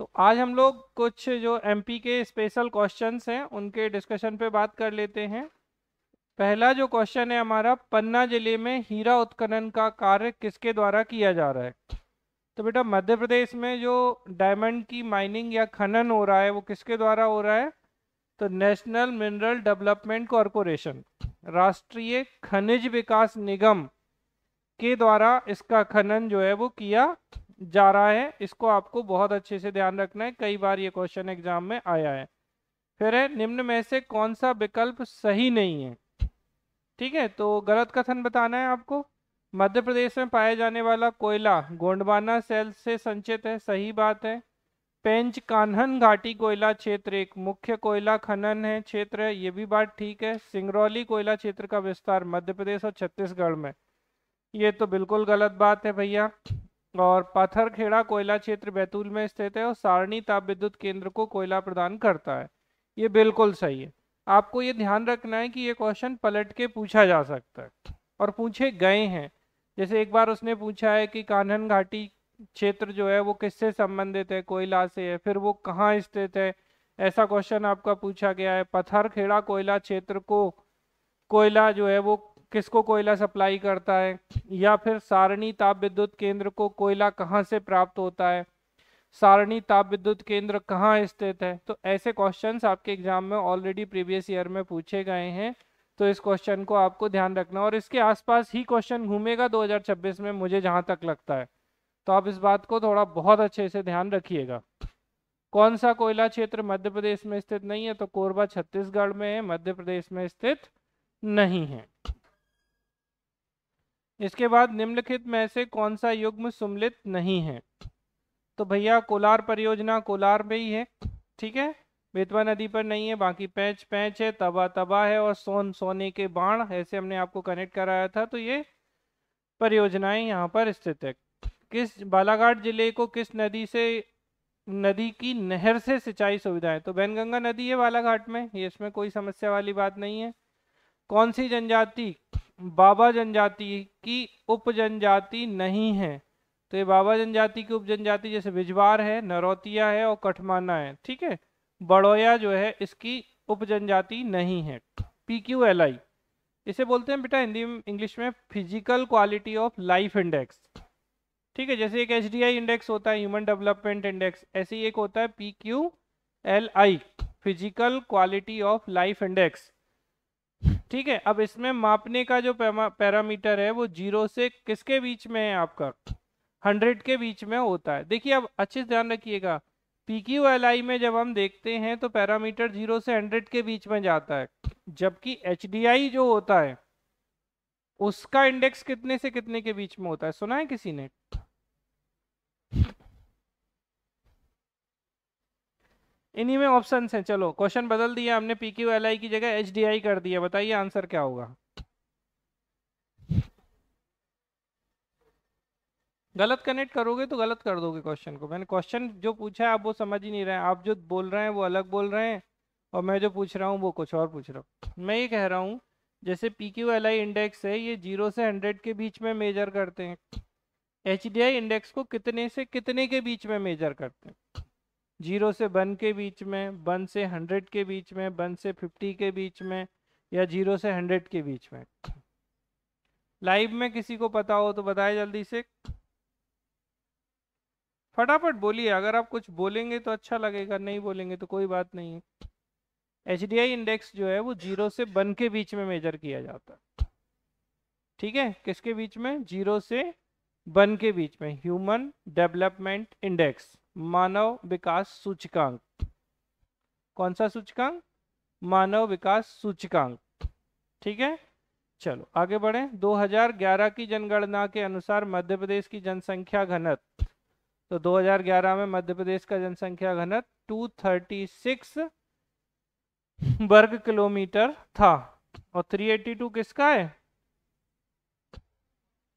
तो आज हम लोग कुछ जो एमपी के स्पेशल क्वेश्चंस हैं उनके डिस्कशन पे बात कर लेते हैं। पहला जो क्वेश्चन है हमारा, पन्ना जिले में हीरा उत्खनन का कार्य किसके द्वारा किया जा रहा है? तो बेटा मध्य प्रदेश में जो डायमंड की माइनिंग या खनन हो रहा है वो किसके द्वारा हो रहा है? तो नेशनल मिनरल डेवलपमेंट कॉरपोरेशन, राष्ट्रीय खनिज विकास निगम के द्वारा इसका खनन जो है वो किया जा रहा है। इसको आपको बहुत अच्छे से ध्यान रखना है, कई बार ये क्वेश्चन एग्जाम में आया है। फिर है, निम्न में से कौन सा विकल्प सही नहीं है? ठीक है, तो गलत कथन बताना है आपको। मध्य प्रदेश में पाया जाने वाला कोयला गोंडवाना सेल से संचित है, सही बात है। पेंच कान्हन घाटी कोयला क्षेत्र एक मुख्य कोयला खनन है क्षेत्र है, ये भी बात ठीक है। सिंगरौली कोयला क्षेत्र का विस्तार मध्य प्रदेश और छत्तीसगढ़ में, ये तो बिल्कुल गलत बात है भैया। और पाथरखेड़ा कोयला क्षेत्र बैतूल में स्थित है और सारणी ताप विद्युत केंद्र को कोयला प्रदान करता है, ये बिल्कुल सही है। आपको ये ध्यान रखना है कि ये क्वेश्चन पलट के पूछा जा सकता है और पूछे गए हैं। जैसे एक बार उसने पूछा है कि कान्हन घाटी क्षेत्र जो है वो किससे संबंधित है? कोयला से है। फिर वो कहाँ स्थित है? ऐसा क्वेश्चन आपका पूछा गया है। पथरखेड़ा कोयला क्षेत्र को कोयला जो है वो किसको कोयला सप्लाई करता है? या फिर सारणी ताप विद्युत केंद्र को कोयला कहाँ से प्राप्त होता है? सारणी ताप विद्युत केंद्र कहाँ स्थित है? तो ऐसे क्वेश्चंस आपके एग्जाम में ऑलरेडी प्रीवियस ईयर में पूछे गए हैं, तो इस क्वेश्चन को आपको ध्यान रखना और इसके आसपास ही क्वेश्चन घूमेगा 2026 में, मुझे जहां तक लगता है। तो आप इस बात को थोड़ा बहुत अच्छे से ध्यान रखिएगा। कौन सा कोयला क्षेत्र मध्य प्रदेश में स्थित नहीं है? तो कोरबा छत्तीसगढ़ में है, मध्य प्रदेश में स्थित नहीं है। इसके बाद निम्नलिखित में से कौन सा युग्म सुमेलित नहीं है? तो भैया कोलार परियोजना कोलार में ही है, ठीक है। बेतवा नदी पर नहीं है, बाकी पैंच पैंच है, तबा तबा है और सोन सोने के बाण, ऐसे हमने आपको कनेक्ट कराया था। तो ये परियोजनाएं यहाँ पर स्थित है। किस बालाघाट जिले को किस नदी की नहर से सिंचाई सुविधाएं? तो वैनगंगा नदी है बालाघाट में, ये इसमें कोई समस्या वाली बात नहीं है। कौन सी जनजाति बाबा जनजाति की उपजनजाति नहीं है? तो ये बाबा जनजाति की उपजनजाति जैसे बिजवार है, नरौतिया है और कठमाना है, ठीक है। बड़ोया जो है इसकी उपजनजाति नहीं है। PQLI इसे बोलते हैं बेटा हिंदी में, इंग्लिश में physical quality of life index, ठीक है। जैसे एक HDI इंडेक्स होता है, ह्यूमन डेवलपमेंट इंडेक्स, ऐसे ही एक होता है PQLI, physical quality of life index, ठीक है। अब इसमें मापने का जो पैरामीटर है वो 0 से किसके बीच में है? आपका 100 के बीच में होता है। देखिए अब अच्छे से ध्यान रखिएगा, PQLI में जब हम देखते हैं तो पैरामीटर 0 से 100 के बीच में जाता है, जबकि HDI जो होता है उसका इंडेक्स कितने से कितने के बीच में होता है? सुना है किसी ने? इन्हीं में ऑप्शंस हैं। चलो क्वेश्चन बदल दिया हमने, PQLI की जगह HDI कर दिया, बताइए आंसर क्या होगा? गलत कनेक्ट करोगे तो गलत कर दोगे क्वेश्चन को। मैंने क्वेश्चन जो पूछा है आप वो समझ ही नहीं रहे हैं, आप जो बोल रहे हैं वो अलग बोल रहे हैं और मैं जो पूछ रहा हूँ वो कुछ और पूछ रहा हूँ। मैं ये कह रहा हूँ जैसे PQLI इंडेक्स है ये 0 से 100 के बीच में मेजर करते हैं, HDI इंडेक्स को कितने से कितने के बीच में मेजर करते हैं? 0 से 1 के बीच में, 1 से 100 के बीच में, 1 से 50 के बीच में, या 0 से 100 के बीच में? लाइव में किसी को पता हो तो बताए जल्दी से, फटाफट बोलिए। अगर आप कुछ बोलेंगे तो अच्छा लगेगा, नहीं बोलेंगे तो कोई बात नहीं है। HDI इंडेक्स जो है वो 0 से 1 के बीच में मेजर किया जाता है, ठीक है। किसके बीच में? 0 से 1 के बीच में, ह्यूमन डेवलपमेंट इंडेक्स, मानव विकास सूचकांक। कौन सा सूचकांक? मानव विकास सूचकांक, ठीक है। चलो आगे बढ़े। 2011 की जनगणना के अनुसार मध्य प्रदेश की जनसंख्या घनत्व, तो 2011 में मध्य प्रदेश का जनसंख्या घनत्व 236 वर्ग किलोमीटर था। और 382 किसका है?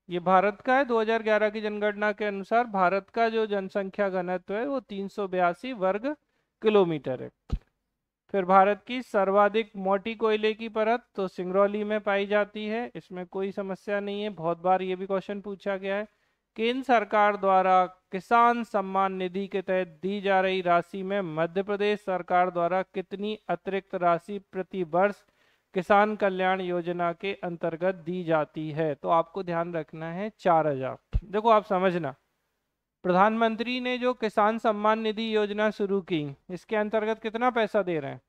ये भारत का है। 2011 की जनगणना के अनुसार भारत का जो जनसंख्या घनत्व है वो 382 वर्ग किलोमीटर है। फिर भारत की सर्वाधिक मोटी कोयले की परत तो सिंगरौली में पाई जाती है, इसमें कोई समस्या नहीं है, बहुत बार ये भी क्वेश्चन पूछा गया है। केंद्र सरकार द्वारा किसान सम्मान निधि के तहत दी जा रही राशि में मध्य प्रदेश सरकार द्वारा कितनी अतिरिक्त राशि प्रति वर्ष किसान कल्याण योजना के अंतर्गत दी जाती है? तो आपको ध्यान रखना है 4,000। देखो आप समझना, प्रधानमंत्री ने जो किसान सम्मान निधि योजना शुरू की, इसके अंतर्गत कितना पैसा दे रहे हैं?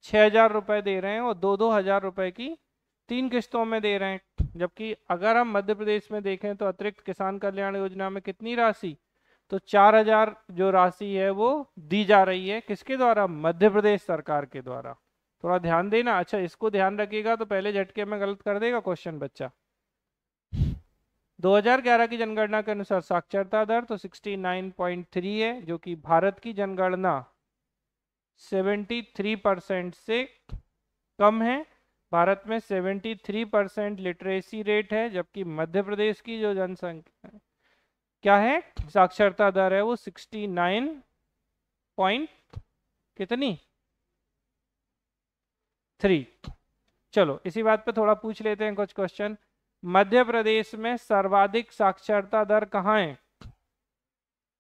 6,000 रुपये दे रहे हैं, और 2,000 रुपये की 3 किस्तों में दे रहे हैं। जबकि अगर हम मध्य प्रदेश में देखें तो अतिरिक्त किसान कल्याण योजना में कितनी राशि? तो 4,000 जो राशि है वो दी जा रही है, किसके द्वारा? मध्य प्रदेश सरकार के द्वारा। थोड़ा ध्यान देना। अच्छा, इसको ध्यान रखिएगा तो पहले झटके में गलत कर देगा क्वेश्चन बच्चा। 2011 की जनगणना के अनुसार साक्षरता दर तो 69.3 है, जो कि भारत की जनगणना 73% से कम है। भारत में 73% लिटरेसी रेट है, जबकि मध्य प्रदेश की जो जनसंख्या क्या है, साक्षरता दर है वो 69 पॉइंट कितनी 3। चलो इसी बात पे थोड़ा पूछ लेते हैं कुछ क्वेश्चन। मध्य प्रदेश में सर्वाधिक साक्षरता दर कहाँ है?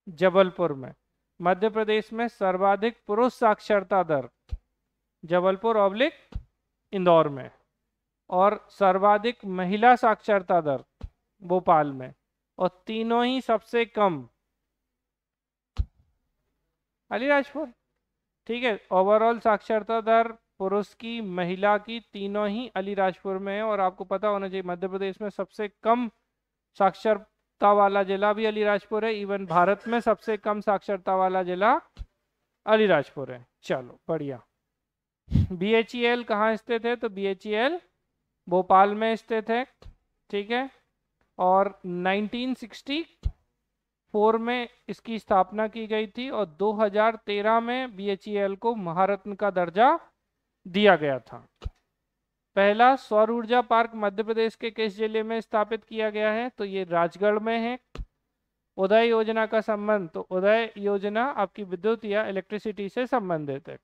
जबलपुर में। मध्य प्रदेश में सर्वाधिक पुरुष साक्षरता दर जबलपुर ऑब्लिक इंदौर में, और सर्वाधिक महिला साक्षरता दर भोपाल में, और तीनों ही सबसे कम अलीराजपुर। ठीक है, ओवरऑल साक्षरता दर पुरुष की, महिला की, तीनों ही अलीराजपुर में है। और आपको पता होना चाहिए मध्य प्रदेश में सबसे कम साक्षरता वाला जिला भी अलीराजपुर है। इवन भारत में सबसे कम साक्षरता वाला जिला अलीराजपुर है। चलो बढ़िया। BHEL कहाँ स्थित है? तो BHEL भोपाल में स्थित है। ठीक है, और 1964 में इसकी स्थापना की गई थी, और 2013 में BHEL को महारत्न का दर्जा दिया गया था। पहला सौर ऊर्जा पार्क मध्य प्रदेश के किस जिले में स्थापित किया गया है? तो ये राजगढ़ में है। उदय योजना का संबंध, तो उदय योजना आपकी विद्युत या इलेक्ट्रिसिटी से संबंधित है।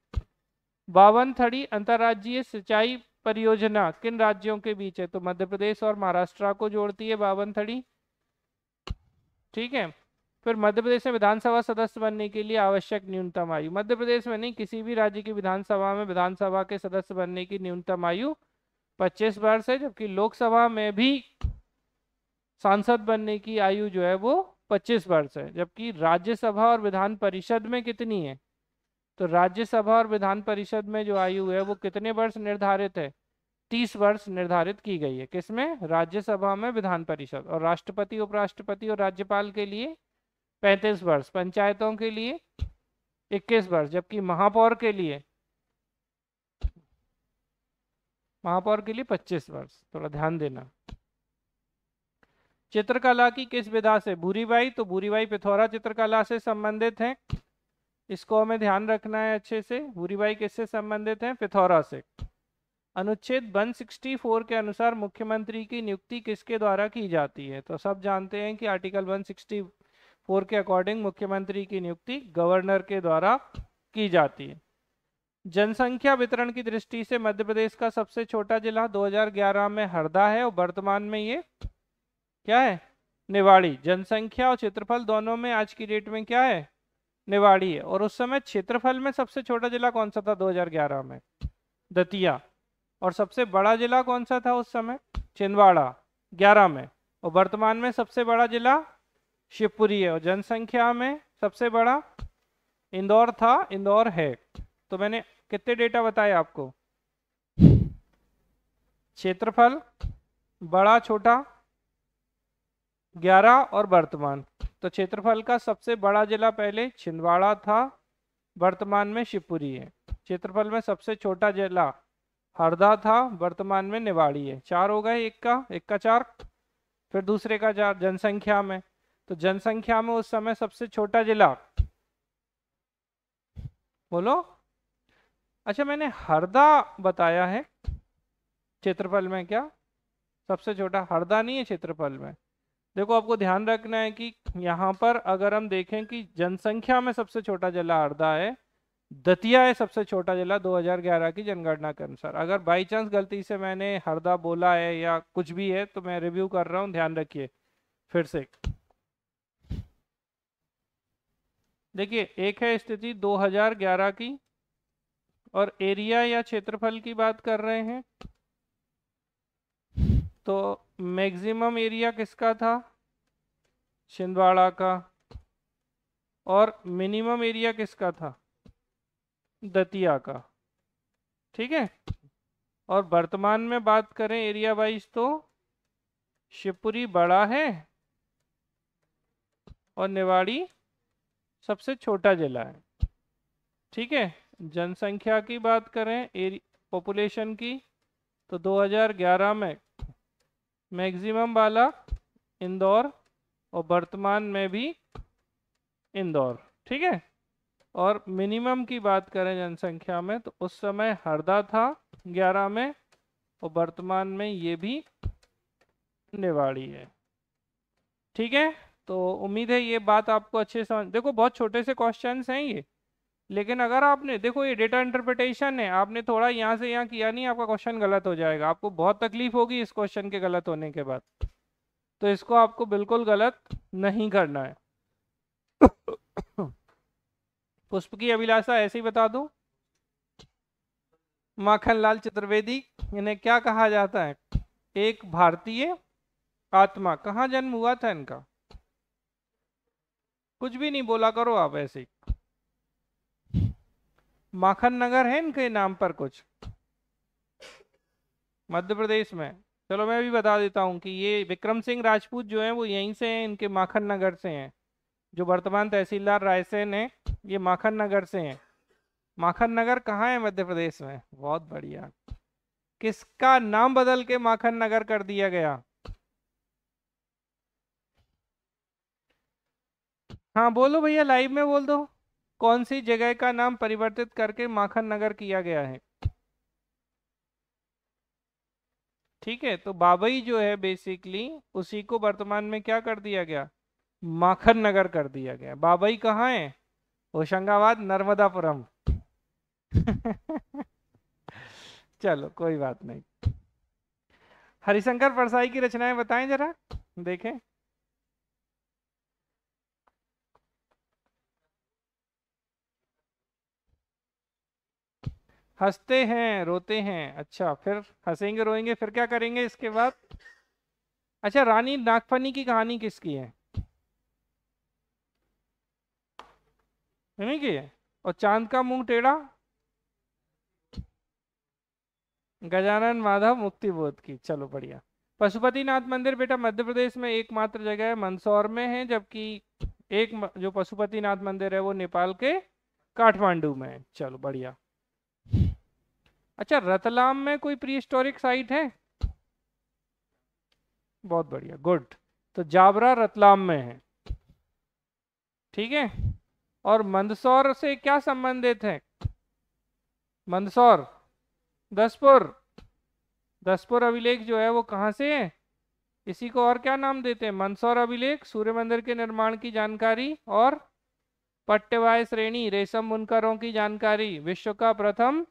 52 अंतर्राज्यीय सिंचाई परियोजना किन राज्यों के बीच है? तो मध्य प्रदेश और महाराष्ट्र को जोड़ती है 52। ठीक है, फिर मध्य प्रदेश में विधानसभा सदस्य बनने के लिए आवश्यक न्यूनतम आयु, मध्य प्रदेश में नहीं, किसी भी राज्य की विधानसभा में विधानसभा के सदस्य बनने की न्यूनतम आयु 25 वर्ष है। जबकि लोकसभा में भी सांसद बनने की आयु जो है वो 25 वर्ष है। जबकि राज्यसभा और विधान परिषद में कितनी है? तो राज्यसभा और विधान परिषद में जो आयु है वो कितने वर्ष निर्धारित है? 30 वर्ष निर्धारित की गई है। किसमें? राज्यसभा में, विधान परिषद। और राष्ट्रपति, उपराष्ट्रपति और राज्यपाल के लिए 35 वर्ष, पंचायतों के लिए 21 वर्ष, जबकि महापौर के लिए 25 वर्ष। थोड़ा ध्यान देना। चित्रकला की किस विधा से? भूरीबाई, तो भूरीबाई पिथौरा चित्रकला से संबंधित है। इसको हमें ध्यान रखना है अच्छे से। भूरीबाई किससे संबंधित है? पिथौरा से। अनुच्छेद 164 के अनुसार मुख्यमंत्री की नियुक्ति किसके द्वारा की जाती है? तो सब जानते हैं कि आर्टिकल 164 के अकॉर्डिंग मुख्यमंत्री की नियुक्ति गवर्नर के द्वारा की जाती है। जनसंख्या वितरण की दृष्टि से मध्य प्रदेश का सबसे छोटा जिला 2011 में हरदा है, और वर्तमान में ये क्या है? निवाड़ी। जनसंख्या और क्षेत्रफल दोनों में आज की डेट में क्या है? निवाड़ी है। और उस समय क्षेत्रफल में सबसे छोटा जिला कौन सा था 2011 में? दतिया। और सबसे बड़ा जिला कौन सा था उस समय? छिंदवाड़ा 11 में। और वर्तमान में सबसे बड़ा जिला शिवपुरी है। और जनसंख्या में सबसे बड़ा इंदौर था, इंदौर है। तो मैंने कितने डेटा बताए आपको? क्षेत्रफल, बड़ा छोटा 11 और वर्तमान। तो क्षेत्रफल का सबसे बड़ा जिला पहले छिंदवाड़ा था, वर्तमान में शिवपुरी है। क्षेत्रफल में सबसे छोटा जिला हरदा था, वर्तमान में निवाड़ी है। 4 हो गए, एक का 4, फिर दूसरे का 4। जनसंख्या में, तो जनसंख्या में उस समय सबसे छोटा जिला बोलो। अच्छा, मैंने हरदा बताया है क्षेत्रफल में, क्या सबसे छोटा? हरदा नहीं है क्षेत्रफल में। देखो आपको ध्यान रखना है कि यहाँ पर अगर हम देखें कि जनसंख्या में सबसे छोटा जिला हरदा है, दतिया है सबसे छोटा जिला 2011 की जनगणना के अनुसार। अगर बाई चांस गलती से मैंने हरदा बोला है या कुछ भी है तो मैं रिव्यू कर रहा हूँ, ध्यान रखिए फिर से। देखिए, एक है स्थिति 2011 की, और एरिया या क्षेत्रफल की बात कर रहे हैं, तो मैक्सिमम एरिया किसका था? छिंदवाड़ा का। और मिनिमम एरिया किसका था? दतिया का। ठीक है। और वर्तमान में बात करें एरिया वाइज, तो शिवपुरी बड़ा है और निवाड़ी सबसे छोटा जिला है। ठीक है। जनसंख्या की बात करें, पॉपुलेशन की, तो 2011 में मैक्सिमम वाला इंदौर, और वर्तमान में भी इंदौर। ठीक है। और मिनिमम की बात करें जनसंख्या में, तो उस समय हरदा था 11 में, और वर्तमान में ये भी निवाड़ी है। ठीक है। तो उम्मीद है ये बात आपको अच्छे से समझ, देखो बहुत छोटे से क्वेश्चंस हैं ये, लेकिन अगर आपने, देखो ये डेटा इंटरप्रिटेशन है, आपने थोड़ा यहाँ से यहाँ किया नहीं, आपका क्वेश्चन गलत हो जाएगा, आपको बहुत तकलीफ होगी इस क्वेश्चन के गलत होने के बाद। तो इसको आपको बिल्कुल गलत नहीं करना है। पुष्प की अभिलाषा ऐसे ही बता दूं, माखनलाल चतुर्वेदी, इन्हें क्या कहा जाता है? एक भारतीय आत्मा। कहाँ जन्म हुआ था इनका? कुछ भी नहीं बोला करो आप ऐसे ही। माखन नगर है इनके नाम पर कुछ मध्य प्रदेश में। चलो मैं भी बता देता हूँ कि ये विक्रम सिंह राजपूत जो है वो यहीं से हैं, इनके माखन नगर से हैं। जो वर्तमान तहसीलदार रायसेन है, ये माखन नगर से हैं। माखन नगर कहाँ है? मध्य प्रदेश में। बहुत बढ़िया। किसका नाम बदल के माखन नगर कर दिया गया? हाँ बोलो भैया, लाइव में बोल दो। कौन सी जगह का नाम परिवर्तित करके माखन नगर किया गया है? ठीक है। तो बाबई जो है बेसिकली, उसी को वर्तमान में क्या कर दिया गया? माखन नगर कर दिया गया। बाबई कहाँ है? होशंगाबाद, नर्मदापुरम। चलो कोई बात नहीं। हरिशंकर परसाई की रचनाएं बताएं जरा, देखें। हंसते हैं, रोते हैं। अच्छा, फिर हंसेंगे रोएंगे, फिर क्या करेंगे इसके बाद? अच्छा, रानी नागफनी की कहानी किसकी है? इन्हीं की है। और चांद का मुंह टेढ़ा? गजानन माधव मुक्ति बोध की। चलो बढ़िया। पशुपतिनाथ मंदिर बेटा मध्य प्रदेश में एकमात्र जगह है, मंदसौर में है, जबकि जो पशुपतिनाथ मंदिर है वो नेपाल के काठमांडू में है। चलो बढ़िया। अच्छा, रतलाम में कोई प्री हिस्टोरिक साइट है? बहुत बढ़िया, गुड। तो जाबरा रतलाम में है। ठीक है। और मंदसौर से क्या संबंधित है? मंदसौर, दसपुर। दसपुर अभिलेख जो है वो कहाँ से है? इसी को और क्या नाम देते हैं? मंदसौर अभिलेख, सूर्य मंदिर के निर्माण की जानकारी, और पट्टवाय श्रेणी, रेशम बुनकरों की जानकारी, विश्व का प्रथम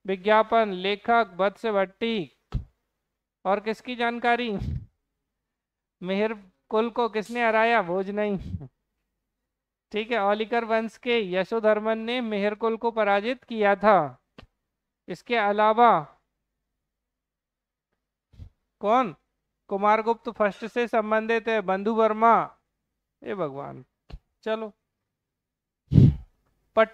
विज्ञापन, लेखक वत्स भट्टी, और किसकी जानकारी? मेहर कुल को किसने हराया? भोज नहीं। ठीक है। औलिकर वंश के यशोधर्मन ने मेहर कुल को पराजित किया था। इसके अलावा कौन? कुमारगुप्त फर्स्ट से संबंधित है, बंधु वर्मा। ए भगवान। चलो। पट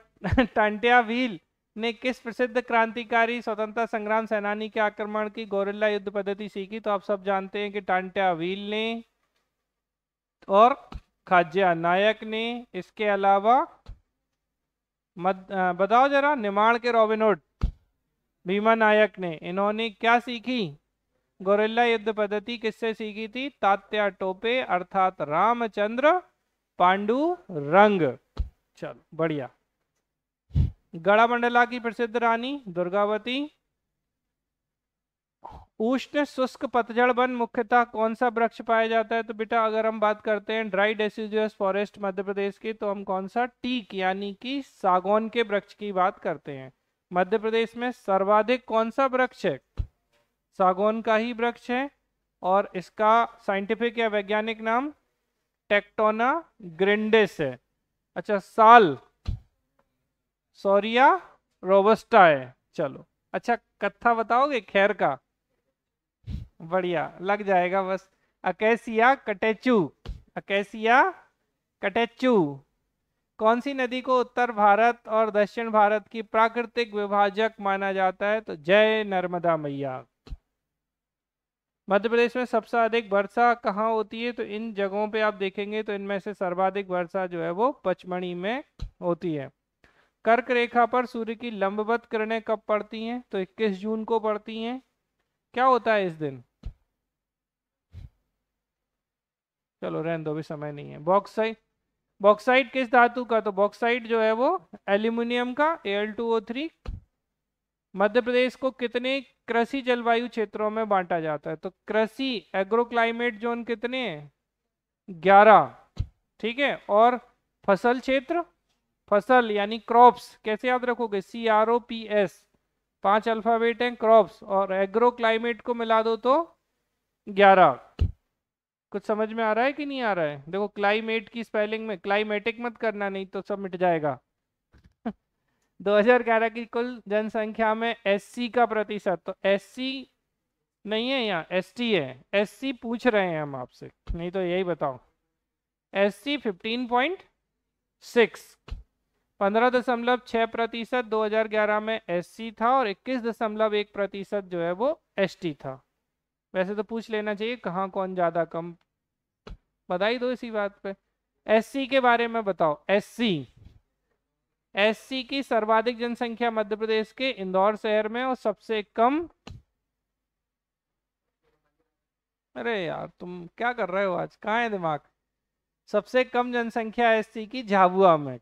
टांट्या भील ने किस प्रसिद्ध क्रांतिकारी स्वतंत्रता संग्राम सेनानी के आक्रमण की गोरिल्ला युद्ध पद्धति सीखी? तो आप सब जानते हैं कि टांट्या भील ने और खाज्या नायक ने। इसके अलावा बताओ जरा, निमाड़ के रॉबिन हुड, भीमा नायक ने। इन्होंने क्या सीखी? गोरिल्ला युद्ध पद्धति किससे सीखी थी? तात्या टोपे अर्थात रामचंद्र पांडु रंग। चलो बढ़िया। गढ़ामंडला की प्रसिद्ध रानी दुर्गावती। उष्ण शुष्क पतझड़ वन मुख्यतः कौन सा वृक्ष पाया जाता है? तो बेटा अगर हम बात करते हैं dry deciduous forest Madhya Pradesh की, तो हम कौन सा? टीक यानी कि सागौन के वृक्ष की बात करते हैं। मध्य प्रदेश में सर्वाधिक कौन सा वृक्ष है? सागौन का ही वृक्ष है। और इसका साइंटिफिक या वैज्ञानिक नाम टेक्टोना ग्रिंडिस है। अच्छा साल सौरिया रोबस्टा है। चलो अच्छा, कत्था बताओगे खैर का? बढ़िया, लग जाएगा बस। Acacia catechu, acacia catechu. कौन सी नदी को उत्तर भारत और दक्षिण भारत की प्राकृतिक विभाजक माना जाता है? तो जय नर्मदा मैया। मध्य प्रदेश में सबसे अधिक वर्षा कहाँ होती है? तो इन जगहों पे आप देखेंगे तो इनमें से सर्वाधिक वर्षा जो है वो पचमढ़ी में होती है। कर्क रेखा पर सूर्य की लंबवत किरणें कब पड़ती हैं? तो 21 जून को पड़ती हैं। क्या होता है इस दिन? चलो रहने दो, भी समय नहीं है। बॉक्साइट, बॉक्साइट किस धातु का? तो बॉक्साइट जो है वो एल्यूमिनियम का, Al2O3। मध्य प्रदेश को कितने कृषि जलवायु क्षेत्रों में बांटा जाता है? तो कृषि एग्रो क्लाइमेट जोन कितने हैं? 11। ठीक है। और फसल क्षेत्र, फसल यानी क्रॉप्स कैसे याद रखोगे? CROPS, 5 अल्फाबेट हैं क्रॉप्स, और एग्रो क्लाइमेट को मिला दो तो 11। कुछ समझ में आ रहा है कि नहीं आ रहा है? देखो क्लाइमेट की स्पेलिंग में क्लाइमेटिक मत करना, नहीं तो सब मिट जाएगा। 2011 की कुल जनसंख्या में SC का प्रतिशत, तो SC नहीं है यहाँ, ST है। SC पूछ रहे हैं हम आपसे, नहीं तो यही बताओ। SC 15.6, 15.6% 2011 में SC था, और 21.1% जो है वो ST था। वैसे तो पूछ लेना चाहिए कहाँ कौन ज़्यादा कम, बधाई दो इसी बात पे। SC के बारे में बताओ। SC की सर्वाधिक जनसंख्या मध्य प्रदेश के इंदौर शहर में, और सबसे कम, अरे यार तुम क्या कर रहे हो आज, कहाँ है दिमाग? सबसे कम जनसंख्या SC की झाबुआ में।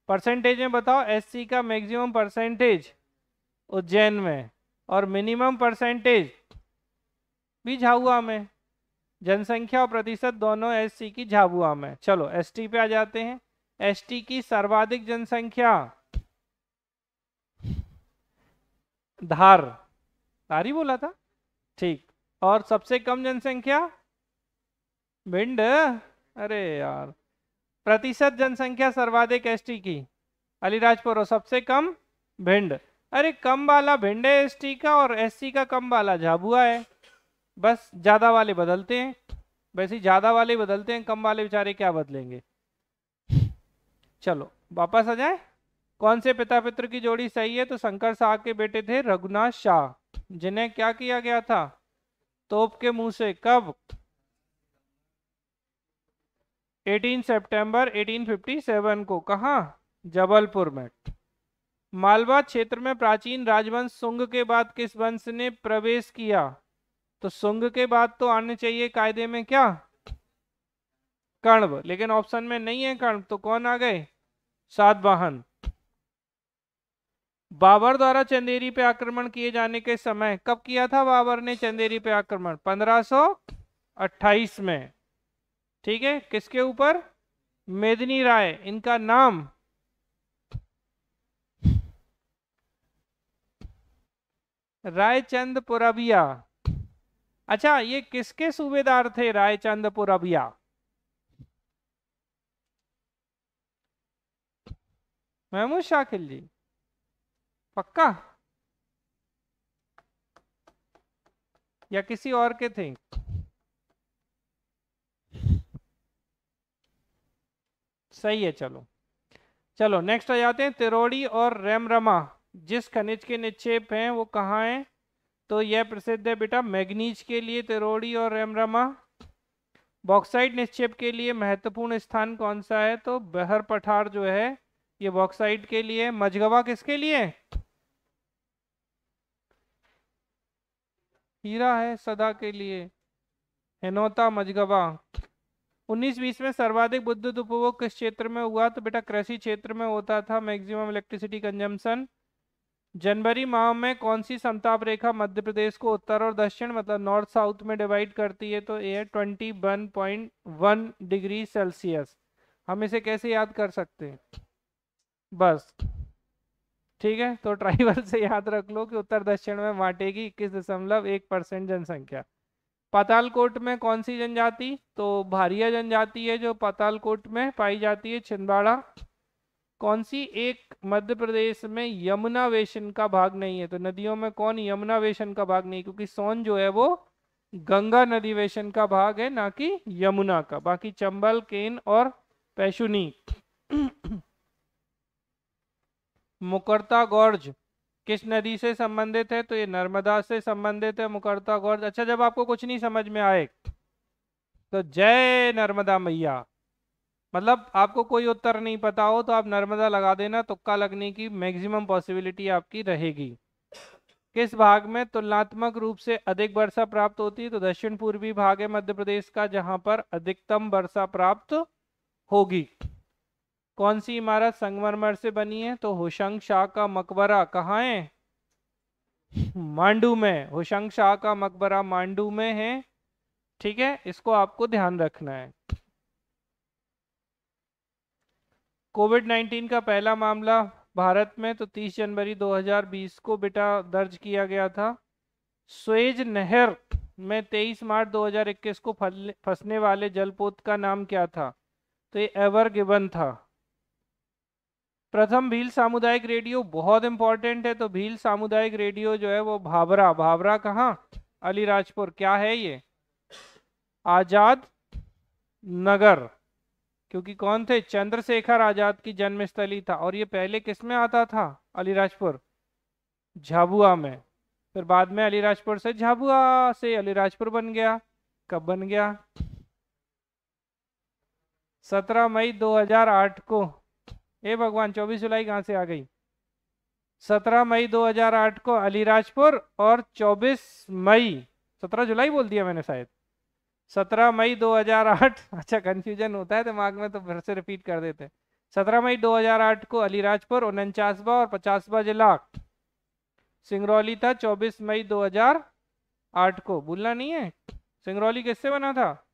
परसेंटेज में बताओ, SC का मैक्सिमम परसेंटेज उज्जैन में, और मिनिमम परसेंटेज भी झाबुआ में। जनसंख्या और प्रतिशत दोनों SC की झाबुआ में। चलो ST पे आ जाते हैं। ST की सर्वाधिक जनसंख्या धार, धार ही बोला था, ठीक। और सबसे कम जनसंख्या भिंड, अरे यार। प्रतिशत जनसंख्या सर्वाधिक ST की अलीराजपुर, और सबसे कम भिंड। अरे कम वाला भिंड है ST का, और SC का कम वाला झाबुआ है। बस ज्यादा वाले बदलते हैं, वैसे ही ज्यादा वाले बदलते हैं, कम वाले बेचारे क्या बदलेंगे। चलो वापस आ जाए। कौन से पिता पुत्र की जोड़ी सही है? तो शंकर शाह के बेटे थे रघुनाथ शाह, जिन्हें क्या किया गया था? तोप के मुंह से। कब? 18 सितंबर 1857 को। कहाँ? जबलपुर में। मालवा क्षेत्र में प्राचीन राजवंश शुंग के बाद किस वंश ने प्रवेश किया? तो शुंग के बाद तो आने चाहिए कायदे में क्या? कण्व, लेकिन ऑप्शन में नहीं है कण्व, तो कौन आ गए? सातवाहन। बाबर द्वारा चंदेरी पे आक्रमण किए जाने के समय, कब किया था बाबर ने चंदेरी पे आक्रमण? 1528 में। ठीक है। किसके ऊपर? मेदिनी राय। इनका नाम? रायचंद पुरबिया। अच्छा ये किसके सूबेदार थे रायचंद पुरबिया? महमूद शाकिल जी, पक्का? या किसी और के थे? सही है। चलो चलो नेक्स्ट आ जाते हैं। तिरोड़ी और रेमरमा जिस खनिज के निक्षेप हैं वो कहाँ हैं? तो यह प्रसिद्ध है बेटा मैग्नीज के लिए, तिरोड़ी और रेमरमा। बॉक्साइट निक्षेप के लिए महत्वपूर्ण स्थान कौन सा है? तो बहर पठार जो है ये बॉक्साइट के लिए। मझगवा किसके लिए? हीरा है सदा के लिए। हिनोता मझगवा। 1920 में सर्वाधिक विद्युत उपभोग किस क्षेत्र में हुआ? तो बेटा कृषि क्षेत्र में होता था, मैक्सिमम इलेक्ट्रिसिटी कंजम्पशन। जनवरी माह में कौन सी समताप रेखा मध्य प्रदेश को उत्तर और दक्षिण मतलब नॉर्थ साउथ में डिवाइड करती है? तो ये 21.1 डिग्री सेल्सियस। हम इसे कैसे याद कर सकते हैं? बस ठीक है, तो ट्राइबल से याद रख लो कि उत्तर दक्षिण में बांटेगी 21.1% जनसंख्या। पातालकोट में कौन सी जनजाति? तो भारिया जनजाति है जो पातालकोट में पाई जाती है, छिंदवाड़ा। कौन सी एक मध्य प्रदेश में यमुना बेसिन का भाग नहीं है? तो नदियों में कौन यमुना बेसिन का भाग नहीं, क्योंकि सोन जो है वो गंगा नदी बेसिन का भाग है, ना कि यमुना का। बाकी चंबल, केन और पैशुनी। मुकरता गॉर्ज किस नदी से संबंधित है? तो ये नर्मदा से संबंधित है मुकरता गॉर्ज। अच्छा, जब आपको कुछ नहीं समझ में आए तो जय नर्मदा मैया, मतलब आपको कोई उत्तर नहीं पता हो तो आप नर्मदा लगा देना, तुक्का लगने की मैक्सिमम पॉसिबिलिटी आपकी रहेगी। किस भाग में तुलनात्मक रूप से अधिक वर्षा प्राप्त होती है? तो दक्षिण पूर्वी भाग है मध्य प्रदेश का, जहां पर अधिकतम वर्षा प्राप्त होगी। कौन सी इमारत संगमरमर से बनी है? तो होशंग शाह का मकबरा कहाँ है? मांडू में। होशंग शाह का मकबरा मांडू में है। ठीक है, इसको आपको ध्यान रखना है। कोविड-19 का पहला मामला भारत में तो 30 जनवरी 2020 को बेटा दर्ज किया गया था। स्वेज नहर में 23 मार्च 2021 को फंसने वाले जलपोत का नाम क्या था? तो ये एवर गिवन था। प्रथम भील सामुदायिक रेडियो बहुत इंपॉर्टेंट है, तो भील सामुदायिक रेडियो जो है वो भाभरा। भाभरा कहाँ? अलीराजपुर। क्या है ये? आजाद नगर, क्योंकि कौन थे? चंद्रशेखर आजाद की जन्मस्थली था। और ये पहले किस में आता था? अलीराजपुर, झाबुआ में। फिर बाद में अलीराजपुर से झाबुआ से अलीराजपुर बन गया। कब बन गया? 17 मई 2008 को। हे भगवान, 24 जुलाई कहाँ से आ गई? 17 मई 2008 को अलीराजपुर, और 24 मई, 17 जुलाई बोल दिया मैंने शायद, 17 मई 2008। अच्छा, कंफ्यूजन होता है दिमाग में तो फिर से रिपीट कर देते हैं। 17 मई 2008 को अलीराजपुर। 49वां और 50वां जिला सिंगरौली था 24 मई 2008 को। भूलना नहीं है। सिंगरौली किससे बना था?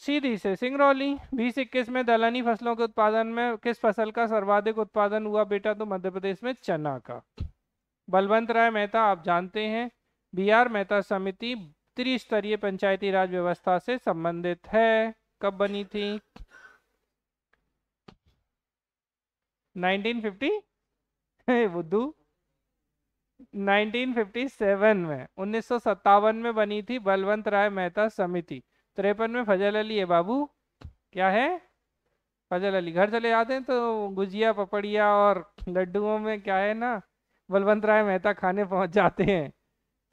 सीधी से सिंगरौली। 2021 में दलहनी फसलों के उत्पादन में किस फसल का सर्वाधिक उत्पादन हुआ बेटा? तो मध्य प्रदेश में चना का। बलवंत राय मेहता आप जानते हैं, बी आर मेहता समिति त्रिस्तरीय पंचायती राज व्यवस्था से संबंधित है। कब बनी थी? 1950 बुद्धू 1957 में। 1957 में बनी थी बलवंत राय मेहता समिति। 53 में फजल अली है बाबू। क्या है? फजल अली। घर चले जाते हैं तो गुजिया, पपड़िया और लड्डुओं में क्या है ना, बलवंत राय मेहता खाने पहुंच जाते हैं।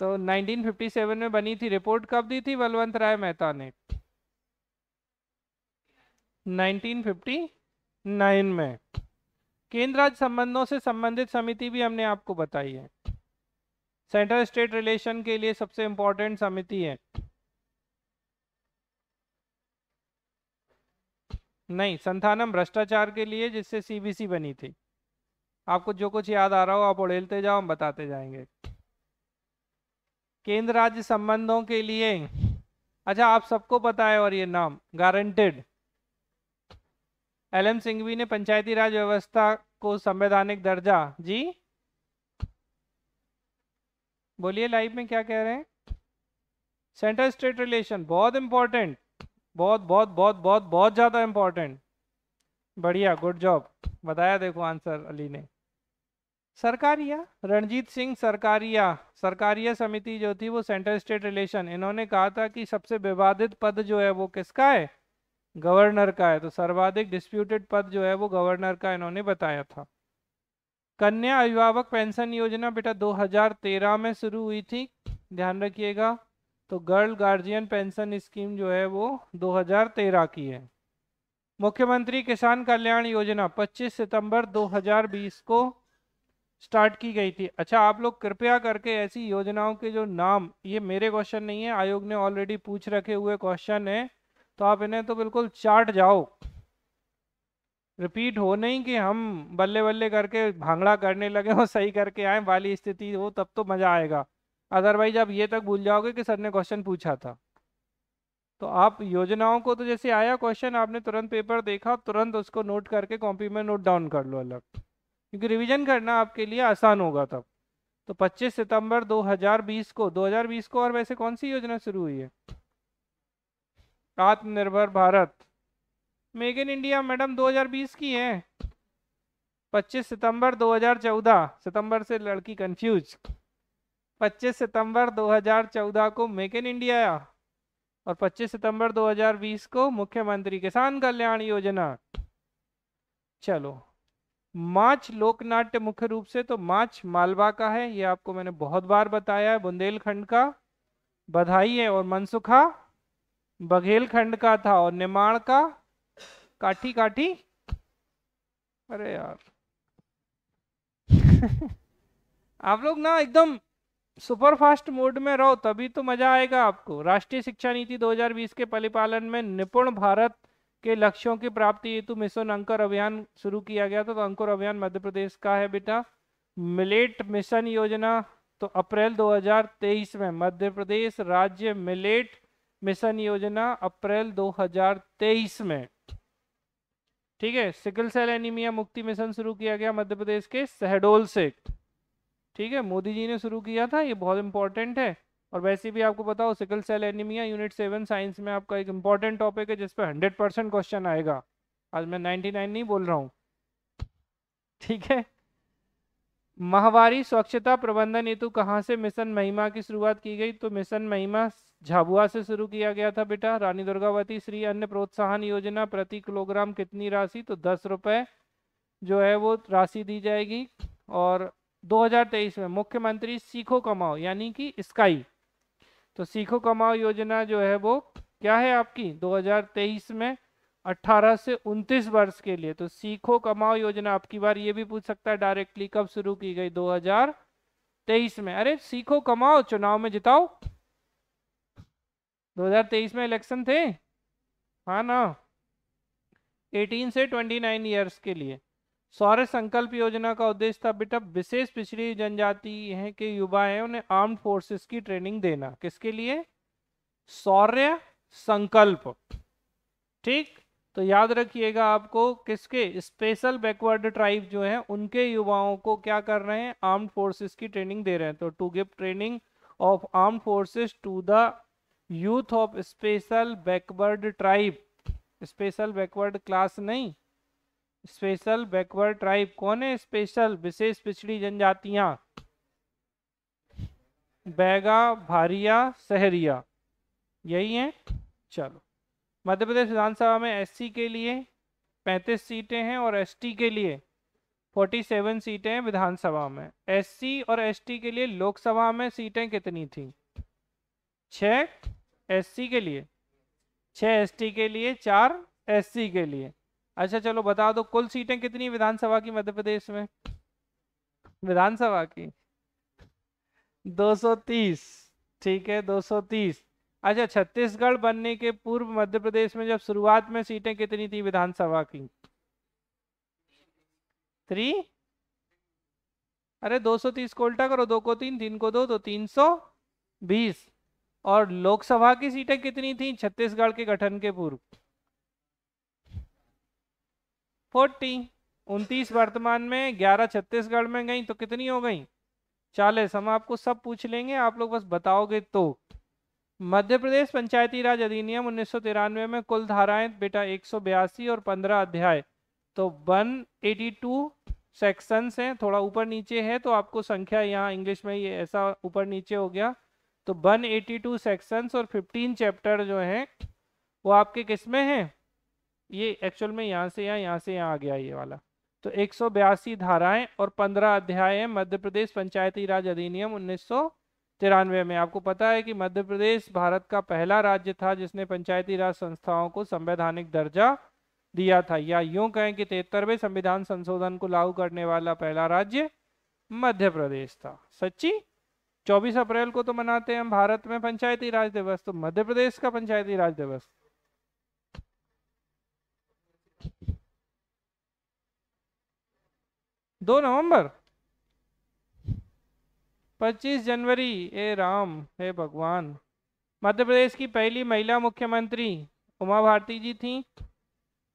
तो 1957 में बनी थी। रिपोर्ट कब दी थी बलवंत राय मेहता ने? 1959 में। केंद्र राज्य संबंधों से संबंधित समिति भी हमने आपको बताई है। सेंट्रल स्टेट रिलेशन के लिए सबसे इंपॉर्टेंट समिति है। नहीं, संथानम भ्रष्टाचार के लिए, जिससे सीबीसी बनी थी। आपको जो कुछ याद आ रहा हो आप उड़ेलते जाओ, हम बताते जाएंगे। केंद्र राज्य संबंधों के लिए, अच्छा आप सबको पता है और ये नाम गारंटेड। एल एम सिंघवी ने पंचायती राज व्यवस्था को संवैधानिक दर्जा, जी बोलिए लाइव में क्या कह रहे हैं? सेंट्रल स्टेट रिलेशन बहुत इंपॉर्टेंट, बहुत बहुत बहुत बहुत बहुत ज्यादा इंपॉर्टेंट। बढ़िया, गुड जॉब, बताया देखो आंसर अली ने। सरकारिया, रणजीत सिंह सरकारिया। सरकारिया समिति जो थी वो सेंट्रल स्टेट रिलेशन, इन्होंने कहा था कि सबसे विवादित पद जो है वो किसका है? गवर्नर का है। तो सर्वाधिक डिस्प्यूटेड पद जो है वो गवर्नर का इन्होंने बताया था। कन्या अभिभावक पेंशन योजना बेटा 2013 में शुरू हुई थी, ध्यान रखिएगा। तो गर्ल गार्जियन पेंशन स्कीम जो है वो 2013 की है। मुख्यमंत्री किसान कल्याण योजना 25 सितंबर 2020 को स्टार्ट की गई थी। अच्छा, आप लोग कृपया करके ऐसी योजनाओं के जो नाम, ये मेरे क्वेश्चन नहीं है, आयोग ने ऑलरेडी पूछ रखे हुए क्वेश्चन है, तो आप इन्हें तो बिल्कुल चाट जाओ। रिपीट हो नहीं कि हम बल्ले बल्ले करके भांगड़ा करने लगे और सही करके आए वाली स्थिति हो, तब तो मजा आएगा। अदरवाइज आप ये तक भूल जाओगे कि सर ने क्वेश्चन पूछा था। तो आप योजनाओं को तो जैसे आया क्वेश्चन, आपने तुरंत पेपर देखा, तुरंत उसको नोट करके कॉपी में नोट डाउन कर लो अलग, क्योंकि रिवीजन करना आपके लिए आसान होगा तब। तो 25 सितंबर 2020 को और वैसे कौन सी योजना शुरू हुई है? आत्मनिर्भर Bharat. Make in India madam 2020 की है। 25 सितंबर 2014, सितंबर से लड़की कंफ्यूज। 25 सितंबर 2014 को मेक इन इंडिया आया और 25 सितंबर 2020 को मुख्यमंत्री किसान कल्याण योजना। चलो, माछ लोकनाट्य मुख्य रूप से तो माछ मालवा का है, ये आपको मैंने बहुत बार बताया है। बुंदेलखंड का बधाई है और मनसुखा बघेलखंड का था, और निमाड़ का काठी काठी। अरे यार आप लोग ना एकदम सुपर फास्ट मोड में रहो तभी तो मजा आएगा आपको। राष्ट्रीय शिक्षा नीति 2020 के परिपालन में निपुण भारत के लक्ष्यों की प्राप्ति हेतु मिशन अंकुर अभियान शुरू किया गया था। तो अंकुर अभियान मध्य प्रदेश का है बेटा। मिलेट मिशन योजना तो अप्रैल 2023 में, मध्य प्रदेश राज्य मिलेट मिशन योजना अप्रैल 2023 में। ठीक है। सिकल सेल एनीमिया मुक्ति मिशन शुरू किया गया मध्य प्रदेश के शहडोल से। ठीक है, मोदी जी ने शुरू किया था, ये बहुत इंपॉर्टेंट है। और वैसे भी आपको बताओ, sickle cell anaemia unit 7 science में आपका एक इंपॉर्टेंट टॉपिक है जिस पर 100% क्वेश्चन आएगा। आज मैं 99 नहीं बोल रहा हूँ। ठीक है। माहवारी स्वच्छता प्रबंधन हेतु कहाँ से मिशन महिमा की शुरुआत की गई? तो मिशन महिमा झाबुआ से शुरू किया गया था बेटा। रानी दुर्गावती श्री अन्न प्रोत्साहन योजना, प्रति किलोग्राम कितनी राशि? तो 10 रुपए जो है वो राशि दी जाएगी। और 2023 में मुख्यमंत्री सीखो कमाओ यानी कि स्काई, तो सीखो कमाओ योजना जो है वो क्या है आपकी 2023 में 18 से 29 वर्ष के लिए। तो सीखो कमाओ योजना आपकी बार ये भी पूछ सकता है डायरेक्टली, कब शुरू की गई? 2023 में। अरे सीखो कमाओ, चुनाव में जिताओ। 2023 में इलेक्शन थे, हाँ ना। 18 से 29 ईयर्स के लिए। सौर्य संकल्प योजना का उद्देश्य था बेटा विशेष पिछड़ी जनजाति है के युवा हैं उन्हें आर्म्ड फोर्सेस की ट्रेनिंग देना। किसके लिए? सौर्य संकल्प। ठीक, तो याद रखिएगा आपको किसके? स्पेशल बैकवर्ड ट्राइब जो है उनके युवाओं को क्या कर रहे हैं? आर्म्ड फोर्सेस की ट्रेनिंग दे रहे हैं। तो to give training of armed forces to the youth of special backward tribe. Special backward class नहीं, स्पेशल बैकवर्ड ट्राइब। कौन है स्पेशल? विशेष पिछड़ी जनजातियां, बैगा, भारिया, सहरिया, यही है। चलो, मध्य प्रदेश विधानसभा में एससी के लिए 35 सीटें हैं और एसटी के लिए 47 सीटें हैं विधानसभा में। एससी और एसटी के लिए लोकसभा में सीटें कितनी थी? 6 एससी के लिए, 6 एसटी के लिए, 4 एससी के लिए। अच्छा चलो बता दो कुल सीटें कितनी विधानसभा की मध्य प्रदेश में? विधानसभा की 230। ठीक है, 230। अच्छा, छत्तीसगढ़ बनने के पूर्व मध्य प्रदेश में जब शुरुआत में सीटें कितनी थी विधानसभा की? 3। अरे 230 को उल्टा करो, 2 को 3, 3 को 2, तो 320। और लोकसभा की सीटें कितनी थी छत्तीसगढ़ के गठन के पूर्व? 40। 29 वर्तमान में, 11 छत्तीसगढ़ में गई तो कितनी हो गई? 40। हम आपको सब पूछ लेंगे, आप लोग बस बताओगे तो। मध्य प्रदेश पंचायती राज अधिनियम 1993 में कुल धाराएं बेटा 182 और 15 अध्याय, तो 182 सेक्शंस हैं। थोड़ा ऊपर नीचे है तो आपको संख्या यहाँ इंग्लिश में ये ऐसा ऊपर नीचे हो गया। तो 182 सेक्शंस और 15 चैप्टर जो हैं वो आपके किस में हैं? ये एक्चुअल में यहाँ से यहाँ आ गया ये वाला। तो 182 धाराएं और 15 अध्याय हैं मध्य प्रदेश पंचायती राज अधिनियम 1993 में। आपको पता है कि मध्य प्रदेश भारत का पहला राज्य था जिसने पंचायती राज संस्थाओं को संवैधानिक दर्जा दिया था, या यूं कहें कि 73वें संविधान संशोधन को लागू करने वाला पहला राज्य मध्य प्रदेश था। सच्ची 24 अप्रैल को तो मनाते हैं हम भारत में पंचायती राज दिवस, तो मध्य प्रदेश का पंचायती राज दिवस 2 नवंबर, 25 जनवरी। ए राम, हे भगवान। मध्य प्रदेश की पहली महिला मुख्यमंत्री उमा भारती जी थी।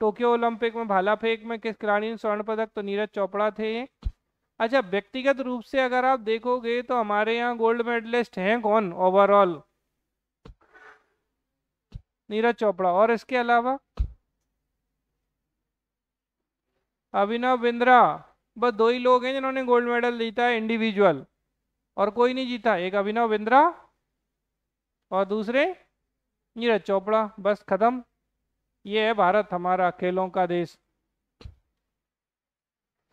टोक्यो ओलंपिक में भाला फेंक में किस खिलाड़ी ने स्वर्ण पदक? तो नीरज चोपड़ा थे। अच्छा, व्यक्तिगत रूप से अगर आप देखोगे तो हमारे यहाँ गोल्ड मेडलिस्ट हैं कौन ओवरऑल? नीरज चोपड़ा। और इसके अलावा अभिनव बिंद्रा। बस दो ही लोग हैं जिन्होंने गोल्ड मेडल जीता है इंडिविजुअल, और कोई नहीं जीता। एक अभिनव बिंद्रा और दूसरे नीरज चोपड़ा, बस खत्म। ये है भारत, हमारा खेलों का देश।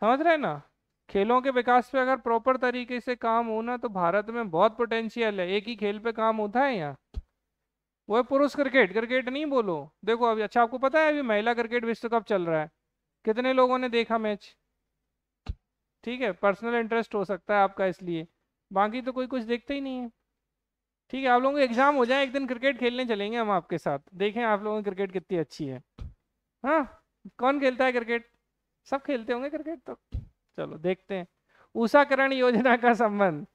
समझ रहे हैं ना? खेलों के विकास पे अगर प्रॉपर तरीके से काम हो ना, तो भारत में बहुत पोटेंशियल है। एक ही खेल पे काम होता है यहाँ, वो है पुरुष क्रिकेट। क्रिकेट नहीं बोलो, देखो अभी, अच्छा आपको पता है अभी महिला क्रिकेट विश्व कप चल रहा है, कितने लोगों ने देखा मैच? ठीक है, पर्सनल इंटरेस्ट हो सकता है आपका इसलिए, बाकी तो कोई कुछ देखता ही नहीं है। ठीक है, आप लोगों को एग्जाम हो जाए, एक दिन क्रिकेट खेलने चलेंगे हम आपके साथ, देखें आप लोगों की क्रिकेट कितनी अच्छी है। हाँ, कौन खेलता है क्रिकेट? सब खेलते होंगे क्रिकेट तो। चलो देखते हैं। ऊषाकरण योजना का संबंध।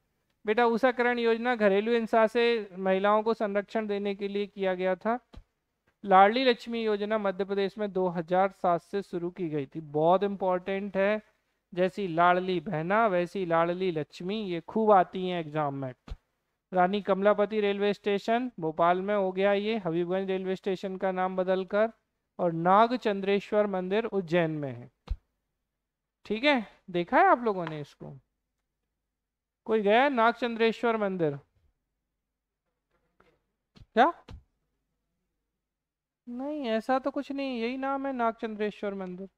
बेटा, ऊषाकरण योजना घरेलू हिंसा से महिलाओं को संरक्षण देने के लिए किया गया था। लाडली लक्ष्मी योजना मध्य प्रदेश में 2007 से शुरू की गई थी। बहुत इंपॉर्टेंट है, जैसी लाडली बहना वैसी लाडली लक्ष्मी, ये खूब आती हैं एग्जाम में। रानी कमलापति रेलवे स्टेशन भोपाल में हो गया ये हबीबगंज रेलवे स्टेशन का नाम बदलकर, और नागचंद्रेश्वर मंदिर उज्जैन में है। ठीक है, देखा है आप लोगों ने इसको? कोई गया है नागचंद्रेश्वर मंदिर? क्या? नहीं, ऐसा तो कुछ नहीं, यही नाम है नागचंद्रेश्वर मंदिर।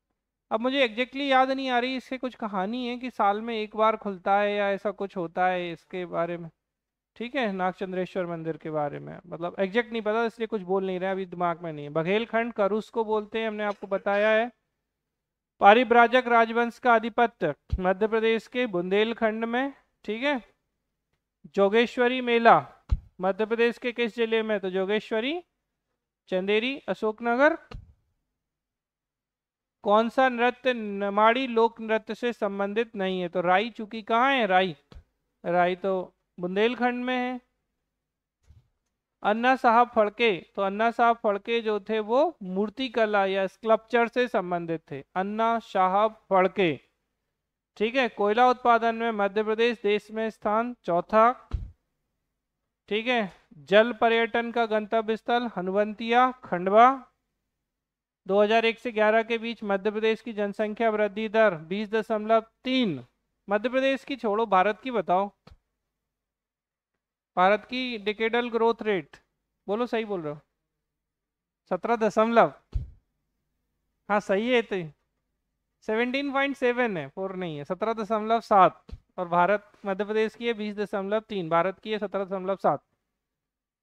अब मुझे एग्जैक्टली याद नहीं आ रही, इससे कुछ कहानी है कि साल में एक बार खुलता है या ऐसा कुछ होता है इसके बारे में। ठीक है, नागचंद्रेश्वर मंदिर के बारे में मतलब एग्जैक्ट नहीं पता, इसलिए कुछ बोल नहीं रहे, अभी दिमाग में नहीं है। बघेलखंड करुस को बोलते हैं, हमने आपको बताया है। पारिव्राजक राजवंश का आधिपत्य मध्य प्रदेश के बुंदेलखंड में। ठीक है, जोगेश्वरी मेला मध्य प्रदेश के किस जिले में? तो जोगेश्वरी, चंदेरी, अशोकनगर। कौन सा नृत्य नमाड़ी लोक नृत्य से संबंधित नहीं है? तो राई, चूंकि कहाँ है राई? राई तो बुंदेलखंड में है। अन्ना साहब फड़के, तो अन्ना साहब फड़के जो थे वो मूर्ति कला या स्कल्पचर से संबंधित थे। अन्ना साहब फड़के। ठीक है, कोयला उत्पादन में मध्य प्रदेश देश में स्थान चौथा। ठीक है, जल पर्यटन का गंतव्य स्थल हनुवंतिया, खंडवा। 2001 से 11 के बीच मध्य प्रदेश की जनसंख्या वृद्धि दर 20.3। मध्य प्रदेश की छोड़ो, भारत की बताओ। भारत की डिकेडल ग्रोथ रेट बोलो, सही बोल रहे हो? 17 दशमलव, हाँ सही है। तो 17.7 है, 4 नहीं है, 17.7। और भारत, मध्य प्रदेश की है 20.3, भारत की है 17.7।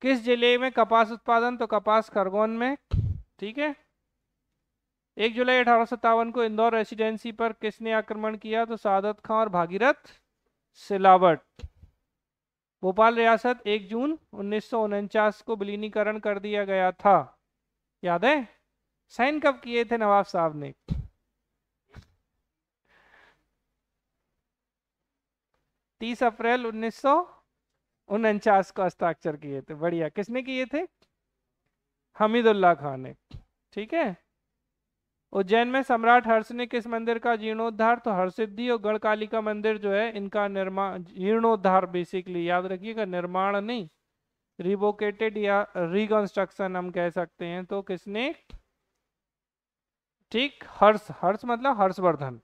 किस जिले में कपास उत्पादन? तो कपास खरगोन में। ठीक है, 1 जुलाई 1857 को इंदौर रेसिडेंसी पर किसने आक्रमण किया? तो सादत खां और भागीरथ सिलावट। भोपाल रियासत 1 जून 1949 को विलीनीकरण कर दिया गया था, याद है? साइन कब किए थे नवाब साहब ने? 30 अप्रैल 1949 को हस्ताक्षर किए थे। बढ़िया, किसने किए थे? हमीदुल्लाह खान ने। ठीक है, उज्जैन में सम्राट हर्ष ने किस मंदिर का जीर्णोद्धार? तो हरसिद्धि और गढ़कालिका मंदिर जो है इनका निर्माण, जीर्णोद्धार बेसिकली याद रखिएगा, निर्माण नहीं, रिवोकेटेड या रिकंस्ट्रक्शन हम कह सकते हैं। तो किसने? ठीक, हर्ष, हर्ष मतलब हर्षवर्धन।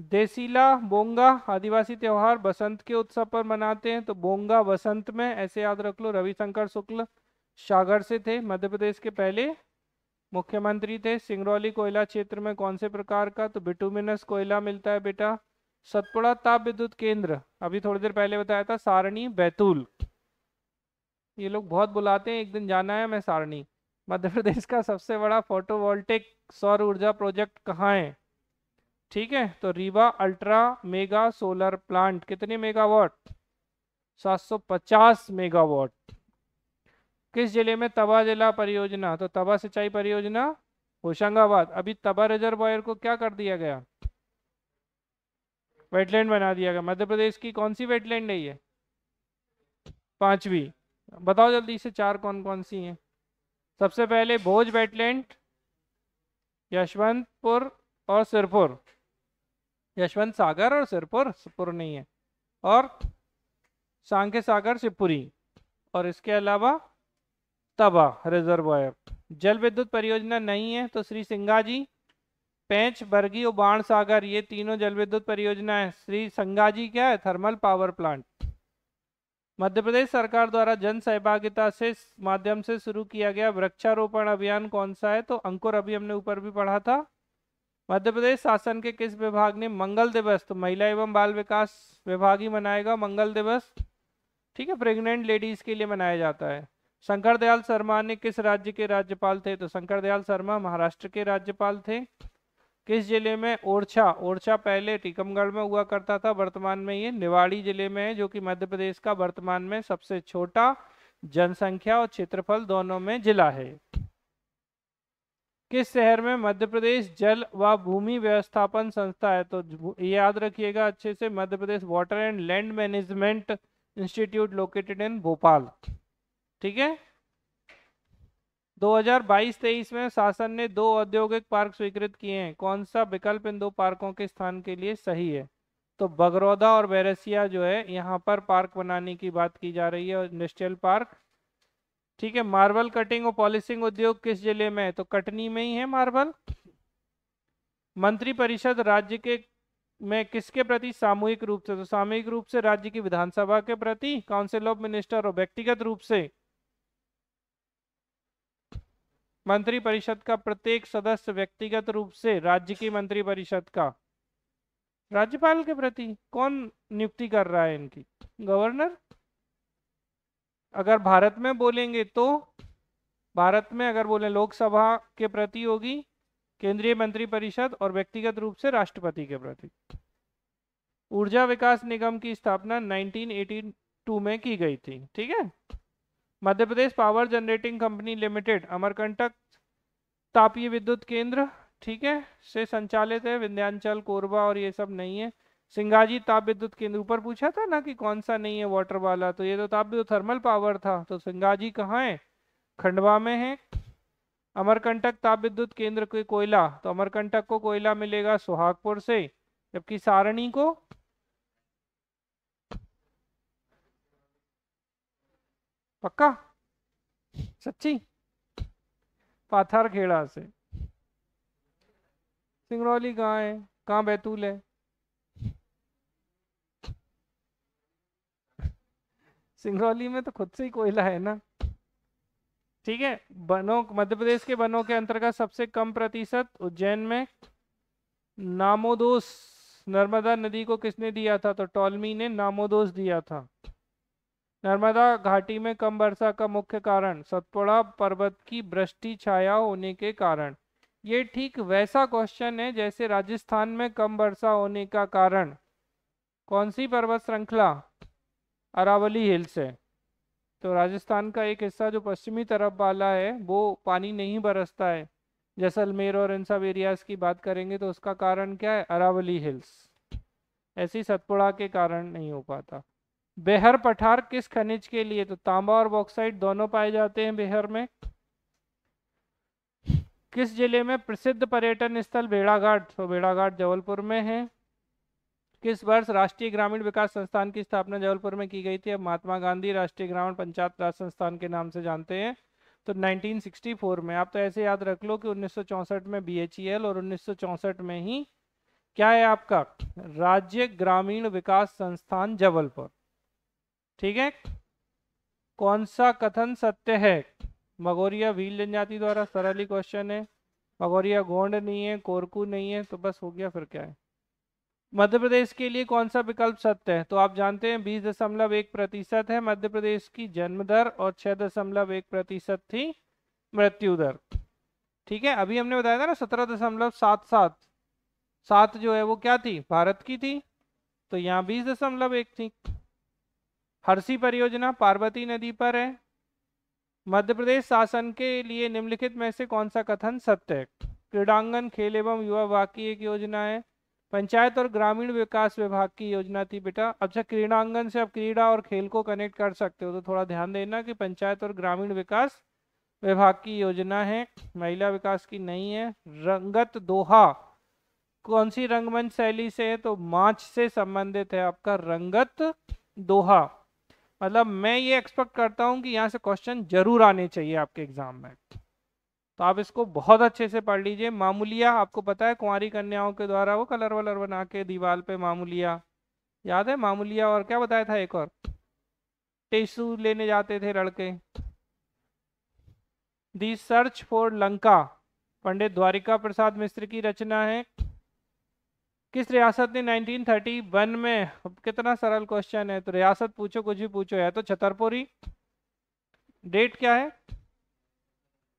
देसीला बोंगा आदिवासी त्योहार बसंत के उत्सव पर मनाते हैं, तो बोंगा बसंत में, ऐसे याद रख लो। रविशंकर शुक्ल सागर से थे, मध्य प्रदेश के पहले मुख्यमंत्री थे। सिंगरौली कोयला क्षेत्र में कौन से प्रकार का? तो बिटुमिनस कोयला मिलता है बेटा। सतपुड़ा ताप विद्युत केंद्र, अभी थोड़ी देर पहले बताया था, सारणी बैतूल। ये लोग बहुत बुलाते हैं, एक दिन जाना है मैं सारणी। मध्य प्रदेश का सबसे बड़ा फोटोवोल्टिक सौर ऊर्जा प्रोजेक्ट कहाँ है? ठीक है, तो Rewa ultra mega solar plant, कितने मेगावाट? 750 मेगावाट। किस जिले में तवा जिला परियोजना? तो तवा सिंचाई परियोजना होशंगाबाद। अभी तवा रिजर्वायर को क्या कर दिया गया? वेटलैंड बना दिया गया। मध्य प्रदेश की कौन सी वेटलैंड है ये? 5वीं। बताओ जल्दी से, 4 कौन कौन सी हैं? सबसे पहले भोज वेटलैंड, यशवंतपुर और सिरपुर। यशवंत सागर और सिरपुर, सिरपुर नहीं है, और सांके सागर शिवपुरी, और इसके अलावा तवा रिजर्वायर। जल विद्युत परियोजना नहीं है तो श्री सिंगाजी, पेंच, बरगी और बाण सागर, ये तीनों जल विद्युत परियोजना है। श्री संगाजी क्या है? Thermal power plant. Madhya Pradesh सरकार द्वारा जन सहभागिता से माध्यम से शुरू किया गया वृक्षारोपण अभियान कौन सा है? तो अंकुर, अभी हमने ऊपर भी पढ़ा था। मध्य प्रदेश शासन के किस विभाग ने मंगल दिवस, तो महिला एवं बाल विकास विभाग ही मनाएगा मंगल दिवस, ठीक है, प्रेग्नेंट लेडीज के लिए मनाया जाता है। शंकर दयाल शर्मा ने किस राज्य के राज्यपाल थे? तो शंकर दयाल शर्मा महाराष्ट्र के राज्यपाल थे। किस जिले में ओरछा, ओरछा पहले टीकमगढ़ में हुआ करता था, वर्तमान में ये निवाड़ी जिले में है, जो कि मध्य प्रदेश का वर्तमान में सबसे छोटा जनसंख्या और क्षेत्रफल दोनों में जिला है। किस शहर में मध्य प्रदेश जल व भूमि व्यवस्थापन संस्था है? तो याद रखिएगा अच्छे से, Madhya Pradesh water and land management institute located in Bhopal, ठीक है। 2022-23 में शासन ने 2 औद्योगिक पार्क स्वीकृत किए हैं, कौन सा विकल्प इन 2 पार्कों के स्थान के लिए सही है? तो बगरौदा और बैरसिया जो है, यहाँ पर पार्क बनाने की बात की जा रही है, इंडस्ट्रियल पार्क, ठीक है। मार्बल कटिंग और पॉलिशिंग उद्योग किस जिले में है? तो कटनी में ही है मार्बल। मंत्रिपरिषद राज्य के में किसके प्रति सामूहिक रूप से, तो सामूहिक रूप से राज्य की विधानसभा के प्रति, काउंसिल ऑफ मिनिस्टर, और व्यक्तिगत रूप से मंत्रिपरिषद का प्रत्येक सदस्य व्यक्तिगत रूप से राज्य की मंत्रिपरिषद का राज्यपाल के प्रति। कौन नियुक्ति कर रहा है इनकी? गवर्नर। अगर भारत में बोलेंगे तो भारत में अगर बोले लोकसभा के प्रति होगी केंद्रीय मंत्रिपरिषद, और व्यक्तिगत रूप से राष्ट्रपति के प्रति। ऊर्जा विकास निगम की स्थापना 1982 में की गई थी, ठीक है। Madhya Pradesh power generating company limited Amarkantak तापीय विद्युत केंद्र, ठीक है, से संचालित है। विंध्याचल, कोरबा और ये सब नहीं है। सिंगाजी ताप विद्युत केंद्र, ऊपर पूछा था ना कि कौन सा नहीं है वाटर वाला, तो ये तो ताप विद्युत थर्मल पावर था, तो सिंगाजी कहाँ है? खंडवा में है। अमरकंटक ताप विद्युत केंद्र के कोयला, तो अमरकंटक को कोयला मिलेगा सुहागपुर से, जबकि सारणी को पक्का सच्ची पाथरखेड़ा से। सिंगरौली कहाँ है? कहाँ बैतूल है? सिंगरौली में तो खुद से ही कोयला है ना, ठीक है। वनों, मध्य प्रदेश के वनों के अंतर्गत सबसे कम प्रतिशत उज्जैन में। नामोदोस नर्मदा नदी को किसने दिया था? तो टॉलमी ने नामोदोस दिया था। नर्मदा घाटी में कम वर्षा का मुख्य कारण सतपुड़ा पर्वत की वृष्टि छाया होने के कारण। ये ठीक वैसा क्वेश्चन है जैसे राजस्थान में कम वर्षा होने का कारण कौन सी पर्वत श्रृंखला? अरावली हिल्स है। तो राजस्थान का एक हिस्सा जो पश्चिमी तरफ वाला है वो पानी नहीं बरसता है, जैसलमेर और इन सब एरियाज की बात करेंगे तो उसका कारण क्या है? अरावली हिल्स। ऐसी सतपुड़ा के कारण नहीं हो पाता। बेहर पठार किस खनिज के लिए? तो तांबा और बॉक्साइट दोनों पाए जाते हैं बेहर में। किस जिले में प्रसिद्ध पर्यटन स्थल भेड़ाघाट? तो भेड़ाघाट जबलपुर में है। किस वर्ष राष्ट्रीय ग्रामीण विकास संस्थान की स्थापना जबलपुर में की गई थी? अब महात्मा गांधी राष्ट्रीय ग्रामीण पंचायत राज संस्थान के नाम से जानते हैं, तो 1964 में। आप तो ऐसे याद रख लो कि 1964 में BHEL और 1964 में ही क्या है आपका? राज्य ग्रामीण विकास संस्थान जबलपुर, ठीक है। कौन सा कथन सत्य है? मगोरिया भील जनजाति द्वारा, सरल ही क्वेश्चन है। मगोरिया गोंड नहीं है, कोरकू नहीं है, तो बस हो गया, फिर क्या है। मध्य प्रदेश के लिए कौन सा विकल्प सत्य है? तो आप जानते हैं 20.1% है मध्य प्रदेश की जन्म दर, और 6.1% थी मृत्यु दर, ठीक है। अभी हमने बताया था ना 17.77 जो है वो क्या थी? भारत की थी, तो यहाँ 20.1 थी। हरसी परियोजना पार्वती नदी पर है। मध्य प्रदेश शासन के लिए निम्नलिखित में से कौन सा कथन सत्य है? क्रीड़ांगन खेल एवं युवा विभाग की एक योजना है। पंचायत और ग्रामीण विकास विभाग की योजना थी बेटा। अच्छा, क्रीड़ांगन से आप क्रीड़ा और खेल को कनेक्ट कर सकते हो, तो थोड़ा ध्यान देना कि पंचायत और ग्रामीण विकास विभाग की योजना है, महिला विकास की नहीं है। रंगत दोहा कौन सी रंगमंच शैली से है? तो मार्च से संबंधित है आपका रंगत दोहा। मतलब मैं ये एक्सपेक्ट करता हूँ कि यहाँ से क्वेश्चन जरूर आने चाहिए आपके एग्जाम में, तो आप इसको बहुत अच्छे से पढ़ लीजिए। मामूलिया आपको पता है, कुंवारी कन्याओं के द्वारा वो कलर वलर बना के दीवार पे मामूलिया, याद है मामूलिया? और क्या बताया था एक और? टिश्यू लेने जाते थे लड़के। दी सर्च फॉर लंका पंडित द्वारिका प्रसाद मिश्र की रचना है। किस रियासत ने 1931 में, अब कितना सरल क्वेश्चन है, तो रियासत पूछो कुछ भी पूछो, है तो छतरपुर ही। डेट क्या है?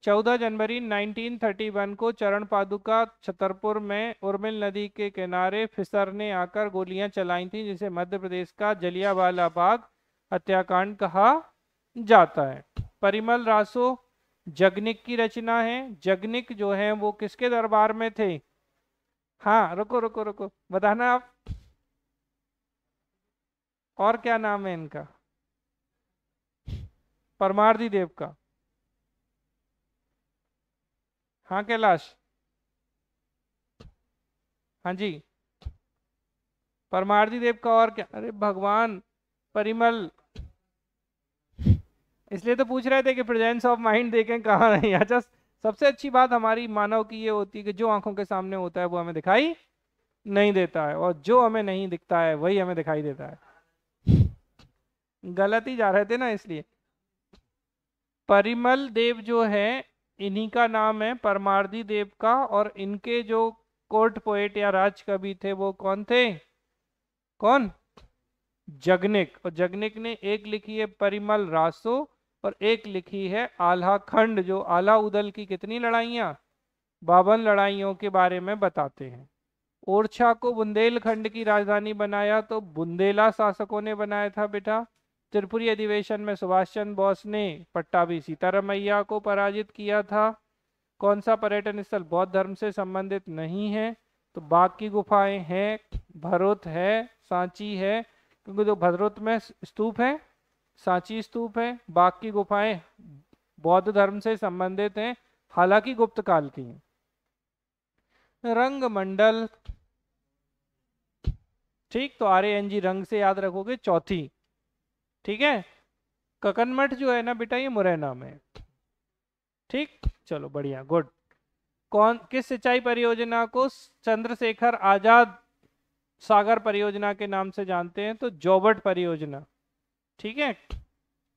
14 जनवरी 1931 को चरण पादुका छतरपुर में उर्मिल नदी के किनारे फिसरने आकर गोलियां चलाई थी, जिसे मध्य प्रदेश का जलियांवाला बाग हत्याकांड कहा जाता है। परिमल रासो जगनिक की रचना है। जगनिक जो है वो किसके दरबार में थे? हाँ, रुको रुको रुको, बताना आप। और क्या नाम है इनका? परमार्दी देव का। हाँ कैलाश, हाँ जी, परमार्दी देव का। और क्या? अरे भगवान, परिमल। इसलिए तो पूछ रहे थे कि प्रेजेंस ऑफ माइंड देखें कहाँ नहीं। अच्छा, सबसे अच्छी बात हमारी मानव की ये होती है कि जो आंखों के सामने होता है वो हमें दिखाई नहीं देता है, और जो हमें नहीं दिखता है वही हमें दिखाई देता है। गलत ही जा रहे थे ना, इसलिए। परिमल देव जो है, इन्हीं का नाम है, परमार्दी देव का। और इनके जो कोर्ट पोएट या राज कवि थे वो कौन थे? कौन? जगनिक। और जगनिक ने एक लिखी है परिमल रासो, और एक लिखी है आल्हा खंड, जो आल्हा उदल की कितनी लड़ाइयाँ, 52 लड़ाइयों के बारे में बताते हैं। ओरछा को बुंदेलखंड की राजधानी बनाया तो बुंदेला शासकों ने बनाया था बेटा। त्रिपुरी अधिवेशन में सुभाष चंद्र बोस ने पट्टाभी सीतारामैया को पराजित किया था। कौन सा पर्यटन स्थल बौद्ध धर्म से संबंधित नहीं है? तो बाघ की गुफाएं हैं, भरूच है, सांची है, क्योंकि जो भरूच में स्तूप है, सांची स्तूप है। बाघ की गुफाएं बौद्ध धर्म से संबंधित हैं, हालांकि गुप्त काल की हैं। रंग मंडल, ठीक, तो RANG रंग से याद रखोगे, चौथी। ठीक है। ककनमठ जो है ना बेटा, ये मुरैना में है। ठीक, चलो बढ़िया, गुड। कौन किस सिंचाई परियोजना को चंद्रशेखर आजाद सागर परियोजना के नाम से जानते हैं? तो जॉबर्ट परियोजना। ठीक है।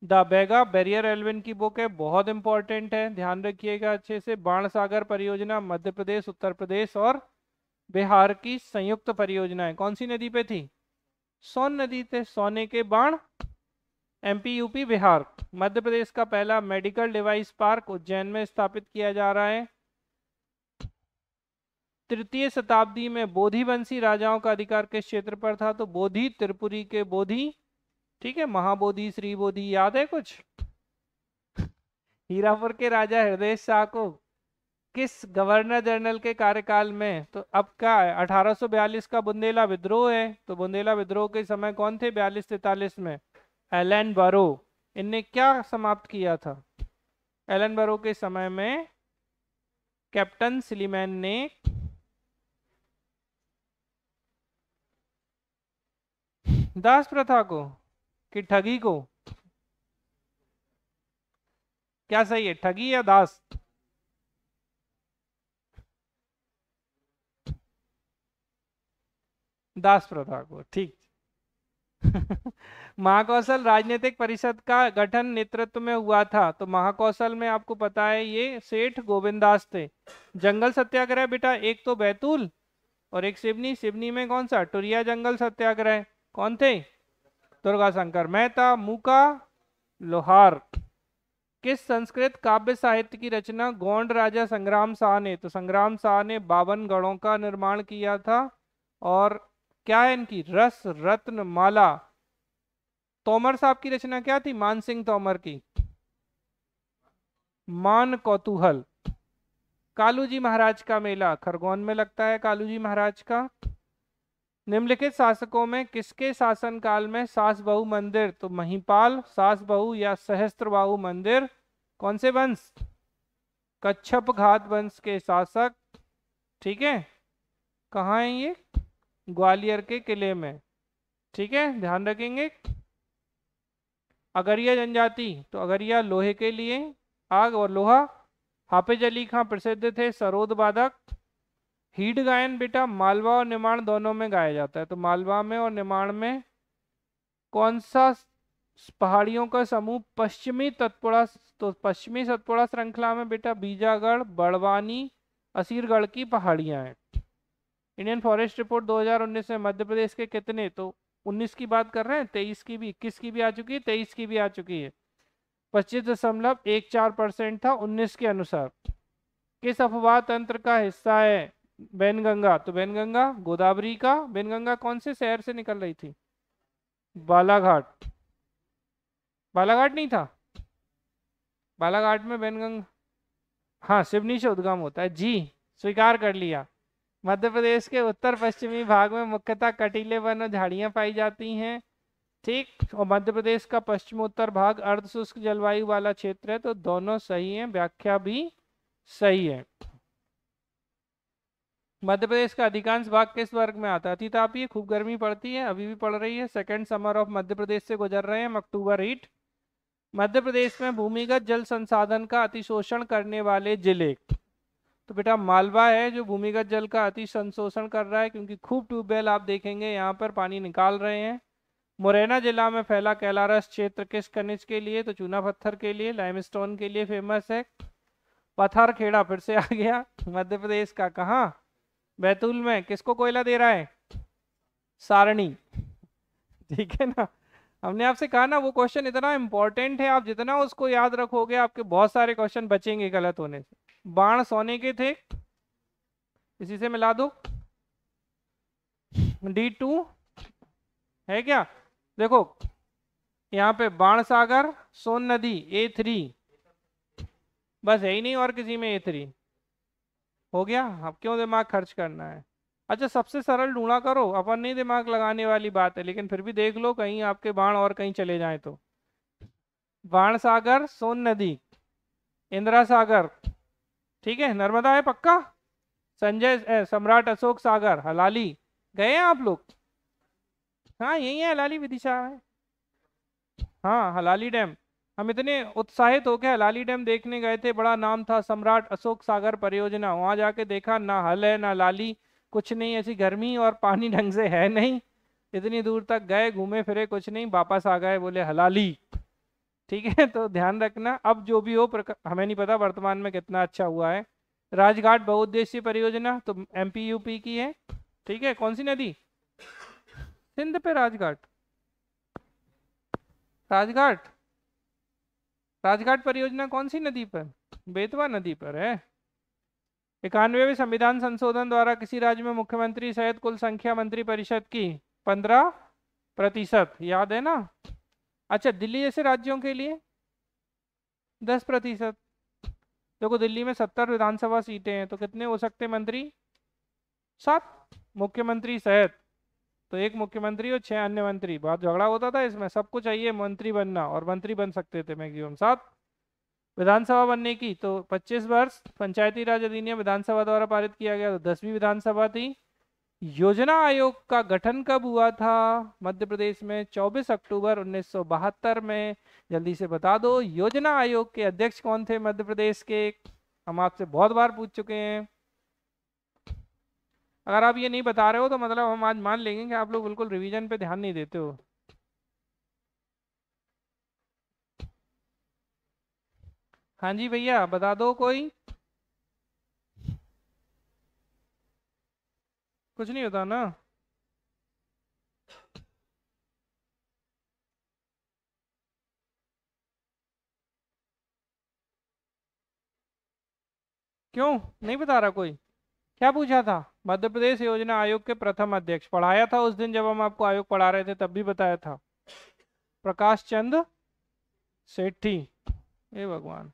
द बेगा बैरियर एल्विन की बुक है, बहुत इंपॉर्टेंट है, ध्यान रखिएगा अच्छे से। बाण सागर परियोजना मध्य प्रदेश, उत्तर प्रदेश और बिहार की संयुक्त परियोजना है। कौन सी नदी पे थी? सोन नदी पे, सोने के बाण। MP UP Bihar. मध्य प्रदेश का पहला मेडिकल डिवाइस पार्क उज्जैन में स्थापित किया जा रहा है। तृतीय शताब्दी में बोधिवंशी राजाओं का अधिकार किस क्षेत्र पर था? तो बोधि, त्रिपुरी के बोधि। ठीक है, महाबोधि, श्री बोधि, याद है कुछ? हीरापुर के राजा हृदय शाह को किस गवर्नर जनरल के कार्यकाल में, तो अब क्या है, 1842 का बुंदेला विद्रोह है, तो बुंदेला विद्रोह के समय कौन थे 42-43 में? एलन बरो। इनने क्या समाप्त किया था? एलन बरो के समय में कैप्टन सिलीमैन ने दास प्रथा को कि ठगी को? क्या सही है, ठगी या दास? दास प्रथा को, ठीक। महाकौशल राजनीतिक परिषद का गठन नेतृत्व में हुआ था, तो महाकौशल में आपको पता है ये सेठ गोविंदास थे। जंगल सत्याग्रह बेटा, एक तो बैतूल और एक सिवनी। सिवनी में कौन सा? टुरिया जंगल सत्याग्रह। कौन थे? दुर्गा शंकर मेहता। मूका लोहार। किस संस्कृत काव्य साहित्य की रचना गोंड राजा संग्राम शाह ने? तो संग्राम शाह ने 52 गढ़ों का निर्माण किया था। और क्या है इनकी? रस रत्न माला। तोमर साहब की रचना क्या थी? मान सिंह तोमर की मान कौतूहल। कालू जी महाराज का मेला खरगोन में लगता है, कालू जी महाराज का। निम्नलिखित शासकों में किसके शासन काल में सास बहु मंदिर, तो महिपाल, सास बहु या सहस्त्रबाहु मंदिर, कौन से वंश? कच्छप घात वंश के शासक। ठीक है। कहाँ है ये? ग्वालियर के किले में। ठीक है, ध्यान रखेंगे। अगरिया जनजाति, तो अगरिया लोहे के लिए, आग और लोहा। हाफिज अली खां प्रसिद्ध थे सरोद वादक। हीड गायन बेटा मालवा और निमाड़ दोनों में गाया जाता है, तो मालवा में और निमाड़ में कौन सा पहाड़ियों का समूह पश्चिमी तत्पुड़ा, तो पश्चिमी सतपुड़ा श्रृंखला में बेटा बीजागढ़, बड़वानी, असीरगढ़ की पहाड़ियां हैं। इंडियन फॉरेस्ट रिपोर्ट 2019 में मध्य प्रदेश के कितने, तो 19 की बात कर रहे हैं, 23 की भी, 21 की भी आ चुकी है, 23 की भी आ चुकी है। 25.14% था 19 के अनुसार। किस अफवाह तंत्र का हिस्सा है वैनगंगा, तो वैनगंगा गोदावरी का, वैनगंगा कौन से शहर से निकल रही थी? बालाघाट। बालाघाट नहीं था? बालाघाट में वैनगंगा, हाँ सिवनी से उद्गम होता है जी, स्वीकार कर लिया। मध्य प्रदेश के उत्तर पश्चिमी भाग में मुख्यतः कटीले वन और झाड़ियां पाई जाती हैं। ठीक, और मध्य प्रदेश का पश्चिमोत्तर भाग अर्धशुष्क जलवायु वाला क्षेत्र है, तो दोनों सही हैं, व्याख्या भी सही है। मध्य प्रदेश का अधिकांश भाग किस वर्ग में आता है? अति तापीय, खूब गर्मी पड़ती है, अभी भी पड़ रही है, second summer of Madhya Pradesh से गुजर रहे हैं, अक्टूबर हीट। मध्य प्रदेश में भूमिगत जल संसाधन का अतिशोषण करने वाले जिले, तो बेटा मालवा है जो भूमिगत जल का अति संशोषण कर रहा है, क्योंकि खूब ट्यूबवेल आप देखेंगे यहाँ पर पानी निकाल रहे हैं। मुरैना जिला में फैला कैलारस क्षेत्र किस खनिज के लिए, तो चूना पत्थर के लिए, लाइमस्टोन के लिए फेमस है। पथरखेड़ा फिर से आ गया मध्य प्रदेश का, कहाँ? बैतूल में। किसको कोयला दे रहा है? सारणी। ठीक है ना, हमने आपसे कहा ना वो क्वेश्चन इतना इंपॉर्टेंट है, आप जितना उसको याद रखोगे आपके बहुत सारे क्वेश्चन बचेंगे गलत होने से। बाण सोने के थे, इसी से मिला दो। D2 है क्या? देखो यहाँ पे बाण सागर, सोन नदी A3, बस यही नहीं और किसी में A3 हो गया। अब क्यों दिमाग खर्च करना है? अच्छा सबसे सरल ढूंढा करो, अपन नहीं दिमाग लगाने वाली बात है, लेकिन फिर भी देख लो कहीं आपके बाण और कहीं चले जाएं तो। बाण सागर, सोन नदी, इंदिरा सागर, ठीक है, नर्मदा है पक्का, सम्राट अशोक सागर, हलाली गए हैं आप लोग? हाँ यही है, हलाली विदिशा है। हाँ हलाली डैम, हम इतने उत्साहित होकर हलाली डैम देखने गए थे, बड़ा नाम था सम्राट अशोक सागर परियोजना, वहां जाके देखा ना हल है ना लाली, कुछ नहीं, ऐसी गर्मी और पानी ढंग से है नहीं। इतनी दूर तक गए, घूमे फिरे, कुछ नहीं, वापस आ गए, बोले हलाली। ठीक है, तो ध्यान रखना, अब जो भी हो हमें नहीं पता वर्तमान में कितना अच्छा हुआ है। राजघाट बहुउद्देशीय परियोजना तो MP UP की है। ठीक है, कौन सी नदी? सिंध पे राजघाट, राजघाट, राजघाट परियोजना कौन सी नदी पर? बेतवा नदी पर है। 91वें संविधान संशोधन द्वारा किसी राज्य में मुख्यमंत्री सहित कुल संख्या मंत्री परिषद की 15%, याद है ना? अच्छा दिल्ली जैसे राज्यों के लिए 10%। देखो दिल्ली में 70 विधानसभा सीटें हैं, तो कितने हो सकते मंत्री? 7, मुख्यमंत्री सहित, तो एक मुख्यमंत्री और 6 अन्य मंत्री। बहुत झगड़ा होता था इसमें, सबको चाहिए मंत्री बनना, और मंत्री बन सकते थे मैक्सिमम 7। विधानसभा बनने की तो 25 वर्ष, पंचायती राज अधिनियम विधानसभा द्वारा पारित किया गया, तो 10वीं विधानसभा थी। योजना आयोग का गठन कब हुआ था मध्य प्रदेश में? 24 अक्टूबर 1972 में। जल्दी से बता दो योजना आयोग के अध्यक्ष कौन थे मध्य प्रदेश के? हम आपसे बहुत बार पूछ चुके हैं। अगर आप ये नहीं बता रहे हो तो मतलब हम आज मान लेंगे कि आप लोग बिल्कुल रिवीजन पे ध्यान नहीं देते हो। हाँ जी भैया बता दो कोई। कुछ नहीं होता ना? क्यों नहीं बता रहा कोई? क्या पूछा था? मध्य प्रदेश योजना आयोग के प्रथम अध्यक्ष पढ़ाया था उस दिन जब हम आपको आयोग पढ़ा रहे थे, तब भी बताया था, प्रकाश चंद सेठी। हे भगवान,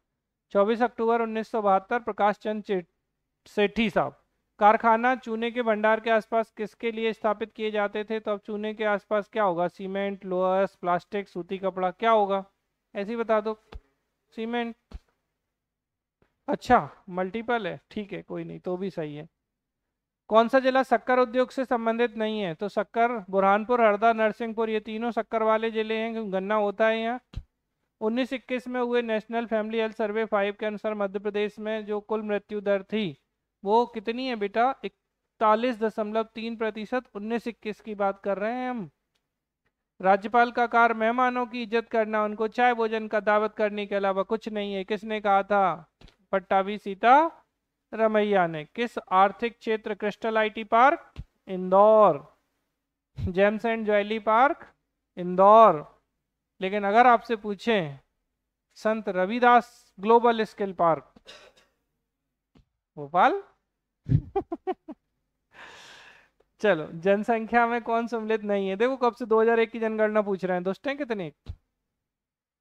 24 अक्टूबर 1972, प्रकाश चंद सेठी साहब। कारखाना चूने के भंडार के आसपास किसके लिए स्थापित किए जाते थे? तो अब चूने के आसपास क्या होगा? सीमेंट, लोहस, प्लास्टिक, सूती कपड़ा, क्या होगा? ऐसे ही बता दो। सीमेंट। अच्छा मल्टीपल है, ठीक है कोई नहीं, तो भी सही है। कौन सा जिला शक्कर उद्योग से संबंधित नहीं है? तो शक्कर, बुरहानपुर, हरदा, नरसिंहपुर, ये तीनों शक्कर वाले जिले हैं क्योंकि गन्ना होता है यहाँ। 1921 में हुए नेशनल फैमिली हेल्थ सर्वे 5 के अनुसार मध्य प्रदेश में जो कुल मृत्यु दर थी वो कितनी है बेटा? 41.3%। 1921 की बात कर रहे हैं हम। राज्यपाल का कार्य मेहमानों की इज्जत करना, उनको चाय भोजन का दावत करने के अलावा कुछ नहीं है। किसने कहा था? पट्टाभी सीता रमैया ने। किस आर्थिक क्षेत्र? Crystal IT park Indore, James and jewellery park Indore. लेकिन अगर आपसे पूछें संत Ravidas global skill park Bhopal चलो, जनसंख्या में कौन सम्मिलित नहीं है? देखो कब से 2001 की जनगणना पूछ रहे हैं, दोस्त हैं कितने?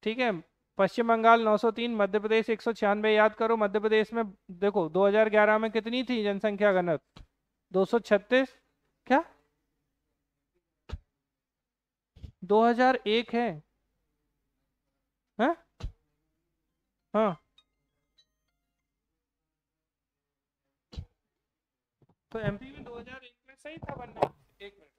ठीक है, पश्चिम बंगाल 903, मध्य प्रदेश 196। याद करो मध्य प्रदेश में देखो 2011 में कितनी थी जनसंख्या घनत्व? 236। क्या 2001 है? हाँ हाँ, तो एमपी में 2001 में सही था बनना। एक मिनट,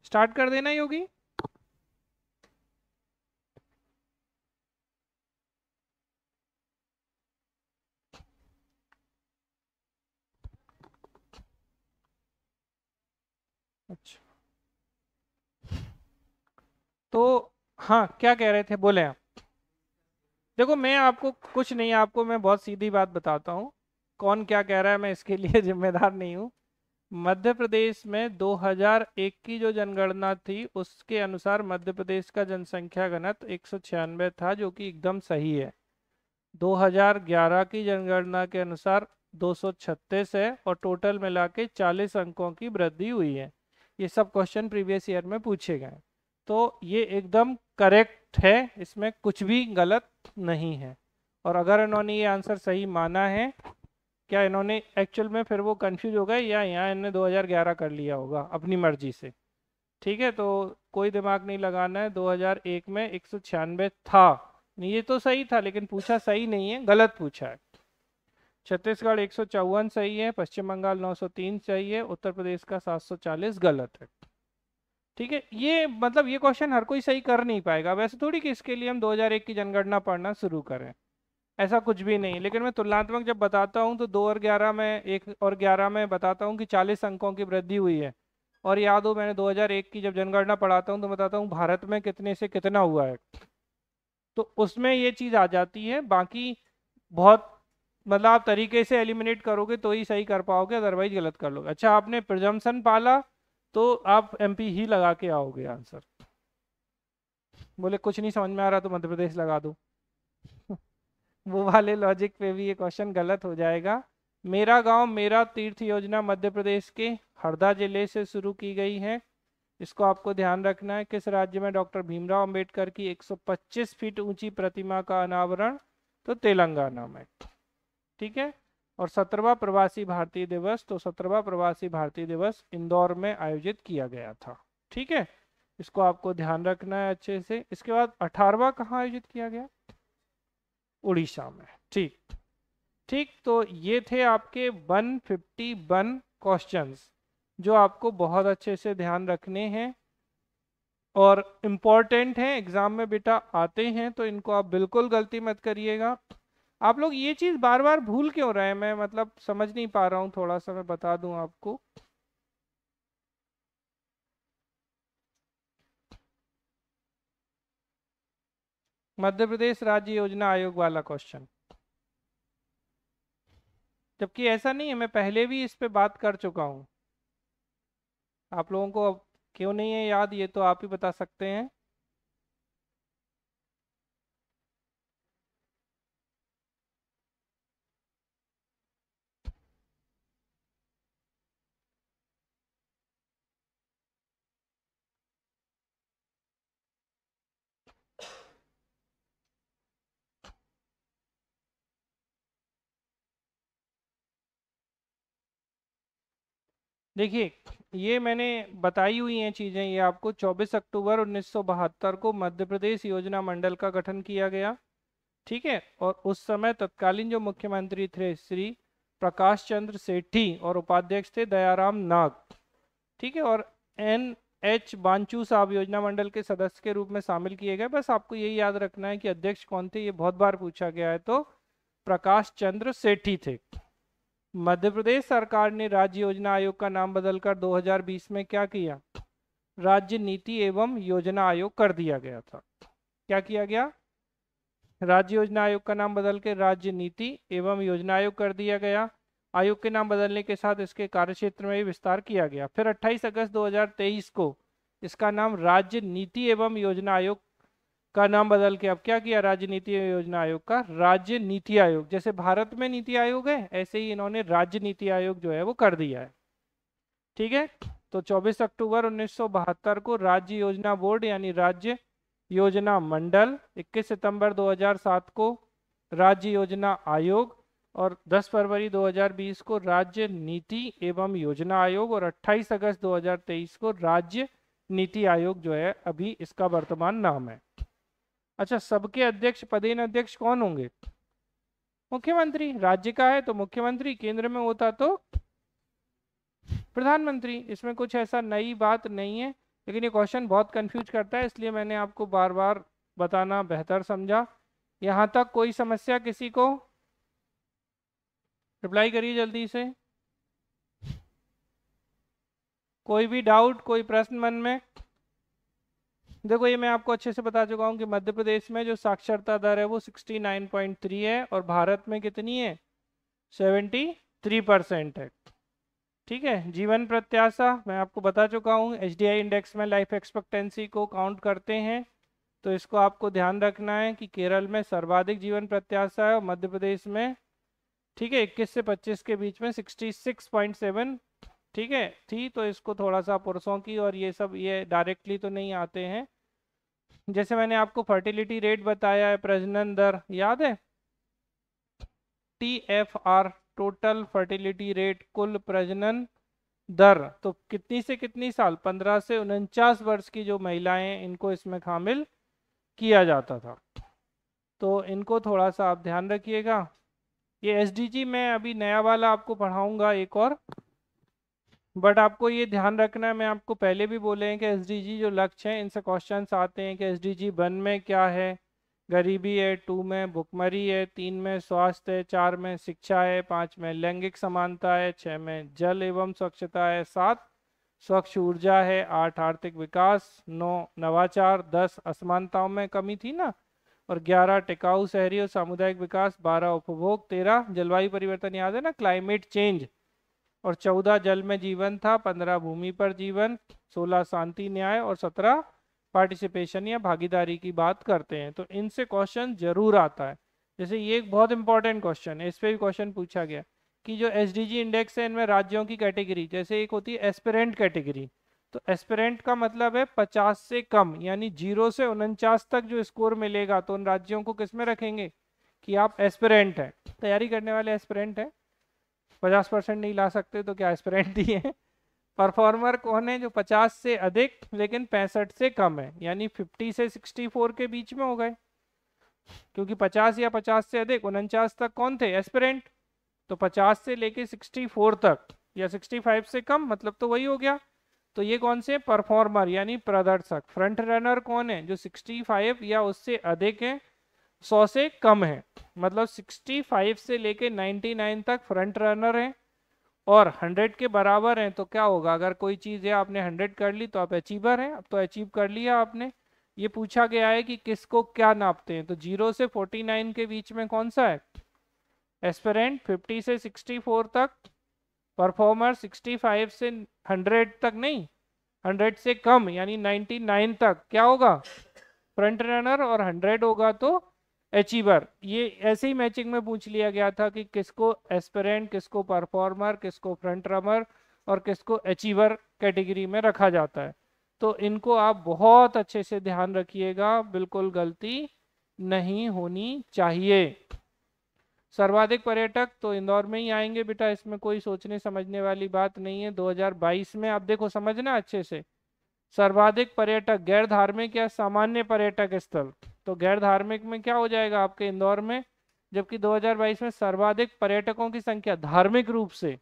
स्टार्ट कर देना योगी। अच्छा, तो हाँ, क्या कह रहे थे, बोले आप। देखो मैं आपको कुछ नहीं, आपको मैं बहुत सीधी बात बताता हूँ। कौन क्या कह रहा है मैं इसके लिए जिम्मेदार नहीं हूँ। मध्य प्रदेश में 2001 की जो जनगणना थी उसके अनुसार मध्य प्रदेश का जनसंख्या घनत्व 196 था, जो कि एकदम सही है। 2011 की जनगणना के अनुसार 236 है और टोटल मिला के 40 अंकों की वृद्धि हुई है। ये सब क्वेश्चन प्रीवियस ईयर में पूछे गए, तो ये एकदम करेक्ट है, इसमें कुछ भी गलत नहीं है। और अगर इन्होंने ये आंसर सही माना है, क्या इन्होंने एक्चुअल में फिर वो कंफ्यूज हो गए या यहाँ इन्होंने 2011 कर लिया होगा अपनी मर्जी से? ठीक है, तो कोई दिमाग नहीं लगाना है। 2001 में 196 था, नहीं ये तो सही था लेकिन पूछा सही नहीं है, गलत पूछा है। छत्तीसगढ़ 154 सही है, पश्चिम बंगाल 903 सही है, उत्तर प्रदेश का 740 गलत है। ठीक है, ये मतलब ये क्वेश्चन हर कोई सही कर नहीं पाएगा। वैसे थोड़ी कि इसके लिए हम 2001 की जनगणना पढ़ना शुरू करें, ऐसा कुछ भी नहीं। लेकिन मैं तुलनात्मक जब बताता हूँ तो 2 और 11 में, 1 और 11 में बताता हूँ कि 40 अंकों की वृद्धि हुई है। और याद हो मैंने 2001 की जब जनगणना पढ़ाता हूँ तो बताता हूँ भारत में कितने से कितना हुआ है, तो उसमें ये चीज़ आ जाती है। बाकी बहुत मतलब आप तरीके से एलिमिनेट करोगे तो ही सही कर पाओगे, अदरवाइज गलत कर लोगे। अच्छा आपने प्रिजम्पशन पाला तो आप एमपी ही लगा के आओगे आंसर। बोले कुछ नहीं समझ में आ रहा तो मध्य प्रदेश लगा दो। वो वाले लॉजिक पे भी ये क्वेश्चन गलत हो जाएगा। मेरा गांव मेरा तीर्थ योजना मध्य प्रदेश के हरदा जिले से शुरू की गई है। इसको आपको ध्यान रखना है। किस राज्य में डॉक्टर भीमराव अंबेडकर की 125 फीट ऊंची प्रतिमा का अनावरण? तो तेलंगाना में। ठीक है। और 17वां प्रवासी भारतीय दिवस, तो 17वां प्रवासी भारतीय दिवस इंदौर में आयोजित किया गया था। ठीक है, इसको आपको ध्यान रखना है अच्छे से। इसके बाद 18वां कहाँ आयोजित किया गया? उड़ीसा में। ठीक। ठीक, तो ये थे आपके 151 क्वेश्चंस जो आपको बहुत अच्छे से ध्यान रखने हैं और इम्पोर्टेंट हैं, एग्जाम में बेटा आते हैं, तो इनको आप बिल्कुल गलती मत करिएगा। आप लोग ये चीज बार बार भूल क्यों रहे हैं? मैं मतलब समझ नहीं पा रहा हूँ, थोड़ा सा मैं बता दूं आपको। मध्य प्रदेश राज्य योजना आयोग वाला क्वेश्चन, जबकि ऐसा नहीं है, मैं पहले भी इस पे बात कर चुका हूँ। आप लोगों को अब क्यों नहीं है याद, ये तो आप ही बता सकते हैं। देखिए, ये मैंने बताई हुई हैं चीज़ें, ये आपको 24 अक्टूबर 1972 को मध्य प्रदेश योजना मंडल का गठन किया गया। ठीक है, और उस समय तत्कालीन जो मुख्यमंत्री थे श्री प्रकाश चंद्र सेठी और उपाध्यक्ष थे दयाराम नाग। ठीक है, और NH बांचू साहब योजना मंडल के सदस्य के रूप में शामिल किए गए। बस आपको यही याद रखना है कि अध्यक्ष कौन थे, ये बहुत बार पूछा गया है, तो प्रकाश चंद्र सेठी थे। मध्य प्रदेश सरकार ने राज्य योजना आयोग का नाम बदलकर 2020 में क्या किया? राज्य नीति एवं योजना आयोग कर दिया गया था। क्या किया गया? राज्य योजना आयोग का नाम बदल के राज्य नीति एवं योजना आयोग कर दिया गया। आयोग के नाम बदलने के साथ इसके कार्यक्षेत्र में भी विस्तार किया गया। फिर 28 अगस्त 2023 को इसका नाम राज्य नीति एवं योजना आयोग का नाम बदल के अब क्या किया? राज्य नीति एवं योजना आयोग का राज्य नीति आयोग। जैसे भारत में नीति आयोग है, ऐसे ही इन्होंने राज्य नीति आयोग जो है वो कर दिया है। ठीक है, तो 24 अक्टूबर 1972 को राज्य योजना बोर्ड यानी राज्य योजना मंडल, 21 सितंबर 2007 को राज्य योजना आयोग, और 10 फरवरी 2020 को राज्य नीति एवं योजना आयोग, और 28 अगस्त 2023 को राज्य नीति आयोग जो है अभी इसका वर्तमान नाम है। अच्छा, सबके अध्यक्ष पदेन अध्यक्ष कौन होंगे? मुख्यमंत्री। राज्य का है तो मुख्यमंत्री, केंद्र में होता तो प्रधानमंत्री। इसमें कुछ ऐसा नई बात नहीं है, लेकिन ये क्वेश्चन बहुत कंफ्यूज करता है, इसलिए मैंने आपको बार बार बताना बेहतर समझा। यहाँ तक कोई समस्या किसी को? रिप्लाई करिए जल्दी से। कोई भी डाउट, कोई प्रश्न मन में? देखो, ये मैं आपको अच्छे से बता चुका हूँ कि मध्य प्रदेश में जो साक्षरता दर है वो 69.3 है, और भारत में कितनी है? 73% है। ठीक है, जीवन प्रत्याशा मैं आपको बता चुका हूँ। HDI इंडेक्स में लाइफ एक्सपेक्टेंसी को काउंट करते हैं, तो इसको आपको ध्यान रखना है कि केरल में सर्वाधिक जीवन प्रत्याशा है और मध्य प्रदेश में, ठीक है, 21 से 25 के बीच में 66.7, ठीक है, थी। तो इसको थोड़ा सा पुरुषों की और ये सब ये डायरेक्टली तो नहीं आते हैं। जैसे मैंने आपको फर्टिलिटी रेट बताया है, प्रजनन दर याद है? TFR, टोटल फर्टिलिटी रेट, कुल प्रजनन दर। तो कितनी से कितनी साल? 15 से 49 वर्ष की जो महिलाएं हैं इनको इसमें शामिल किया जाता था। तो इनको थोड़ा सा आप ध्यान रखिएगा। ये SDG मैं अभी नया वाला आपको पढ़ाऊंगा एक और, बट आपको ये ध्यान रखना है, मैं आपको पहले भी बोले हैं कि SDG जो लक्ष्य हैं इनसे क्वेश्चंस आते हैं कि SDG 1 में क्या है? गरीबी है, 2 में भुखमरी है, 3 में स्वास्थ्य है, 4 में शिक्षा है, 5 में लैंगिक समानता है, 6 में जल एवं स्वच्छता है, 7 स्वच्छ ऊर्जा है, 8 आर्थिक विकास, 9 नवाचार, 10 असमानताओं में कमी थी ना, और 11 टिकाऊ शहरी और सामुदायिक विकास, 12 उपभोग, 13 जलवायु परिवर्तन, याद है ना, क्लाइमेट चेंज, और 14 जल में जीवन था, 15 भूमि पर जीवन, 16 शांति न्याय, और 17 पार्टिसिपेशन या भागीदारी की बात करते हैं। तो इनसे क्वेश्चन जरूर आता है। जैसे ये एक बहुत इंपॉर्टेंट क्वेश्चन है, इस पे भी क्वेश्चन पूछा गया कि जो एसडीजी इंडेक्स है इनमें राज्यों की कैटेगरी, जैसे एक होती है एस्पिरेंट कैटेगरी, तो एस्पिरेंट का मतलब है 50 से कम, यानी 0 से 49 तक जो स्कोर मिलेगा तो उन राज्यों को किस में रखेंगे कि आप एस्पिरेंट हैं, तैयारी करने वाले एस्पिरेंट हैं। 50% नहीं ला सकते तो क्या एस्पिरेंट दिए। परफॉर्मर कौन है, जो 50 से अधिक लेकिन 65 से कम है, यानी 50 से 64 के बीच में हो गए, क्योंकि 50 या 50 से अधिक 49 तक कौन थे, एस्पिरेंट। तो 50 से लेके 64 तक या 65 से कम, मतलब तो वही हो गया। तो ये कौन से, परफॉर्मर यानी प्रदर्शक। फ्रंट रनर कौन है, जो 65 या उससे अधिक है, 100 से कम है, मतलब 65 से लेके 99 तक फ्रंट रनर है, और 100 के बराबर हैं तो क्या होगा, अगर कोई चीज़ है आपने 100 कर ली तो आप अचीवर हैं, अब तो अचीव कर लिया आपने। ये पूछा गया है कि किसको क्या नापते हैं, तो 0 से 49 के बीच में कौन सा है, एस्पिरेंट। 50 से 64 तक परफॉर्मर, 65 से 100 तक नहीं, 100 से कम यानी 99 तक क्या होगा, फ्रंट रनर, और 100 होगा तो अचीवर। ये ऐसे ही मैचिंग में पूछ लिया गया था कि किसको एस्पिरेंट, किसको परफॉर्मर, किसको फ्रंट रनर और किसको अचीवर कैटेगरी में रखा जाता है। तो इनको आप बहुत अच्छे से ध्यान रखिएगा, बिल्कुल गलती नहीं होनी चाहिए। सर्वाधिक पर्यटक तो इंदौर में ही आएंगे बेटा, इसमें कोई सोचने समझने वाली बात नहीं है। 2022 में आप देखो, समझना अच्छे से, सर्वाधिक पर्यटक गैर धार्मिक या सामान्य पर्यटक स्थल, तो गैर धार्मिक में क्या हो जाएगा आपके इंदौर में, जबकि 2022 में सर्वाधिक पर्यटकों की संख्या धार्मिक रूप से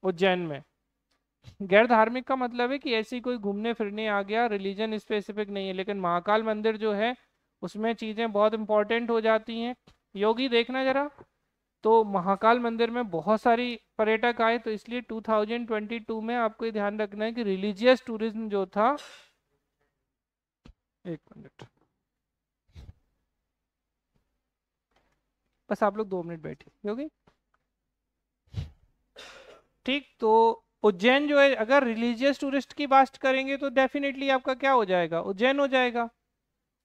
उज्जैन में। गैर धार्मिक का मतलब है कि ऐसी कोई घूमने फिरने आ गया, रिलीजन स्पेसिफिक नहीं है, लेकिन महाकाल मंदिर जो है उसमें चीजें बहुत इंपॉर्टेंट हो जाती हैं। योगी देखना जरा, तो महाकाल मंदिर में बहुत सारी पर्यटक आए, तो इसलिए 2022 में आपको ये ध्यान रखना है कि रिलीजियस टूरिज्म जो था, एक मिनट बस, आप लोग 2 मिनट बैठिए योगी। ठीक, तो उज्जैन जो है, अगर रिलीजियस टूरिस्ट की बात करेंगे तो डेफिनेटली आपका क्या हो जाएगा, उज्जैन हो जाएगा।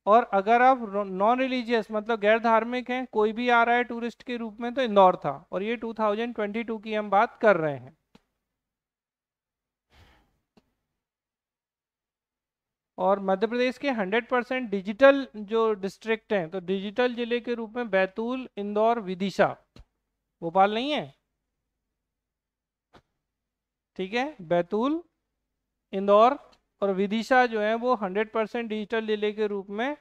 और अगर आप नॉन रिलीजियस मतलब गैर धार्मिक हैं, कोई भी आ रहा है टूरिस्ट के रूप में, तो इंदौर था, और ये 2022 की हम बात कर रहे हैं। और मध्य प्रदेश के 100% डिजिटल जो डिस्ट्रिक्ट हैं, तो डिजिटल जिले के रूप में बैतूल, इंदौर, विदिशा, भोपाल नहीं है, ठीक है, बैतूल, इंदौर और विदिशा जो है वो 100% डिजिटल जिले के रूप में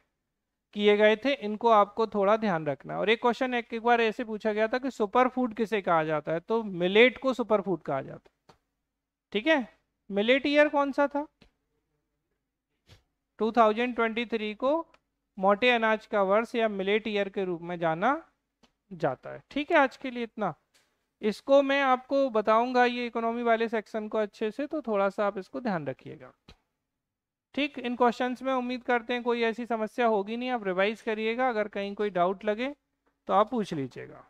किए गए थे। इनको आपको थोड़ा ध्यान रखना है। और एक क्वेश्चन एक बार ऐसे पूछा गया था कि सुपर फूड किसे कहा जाता है, तो मिलेट को सुपर फूड कहा जाता है, ठीक है। मिलेट ईयर कौन सा था, 2023 को मोटे अनाज का वर्ष या मिलेट ईयर के रूप में जाना जाता है। ठीक है, आज के लिए इतना। इसको मैं आपको बताऊंगा ये इकोनॉमी वाले सेक्शन को अच्छे से, तो थोड़ा सा आप इसको ध्यान रखिएगा। ठीक, इन क्वेश्चंस में उम्मीद करते हैं कोई ऐसी समस्या होगी नहीं, आप रिवाइज करिएगा, अगर कहीं कोई डाउट लगे तो आप पूछ लीजिएगा।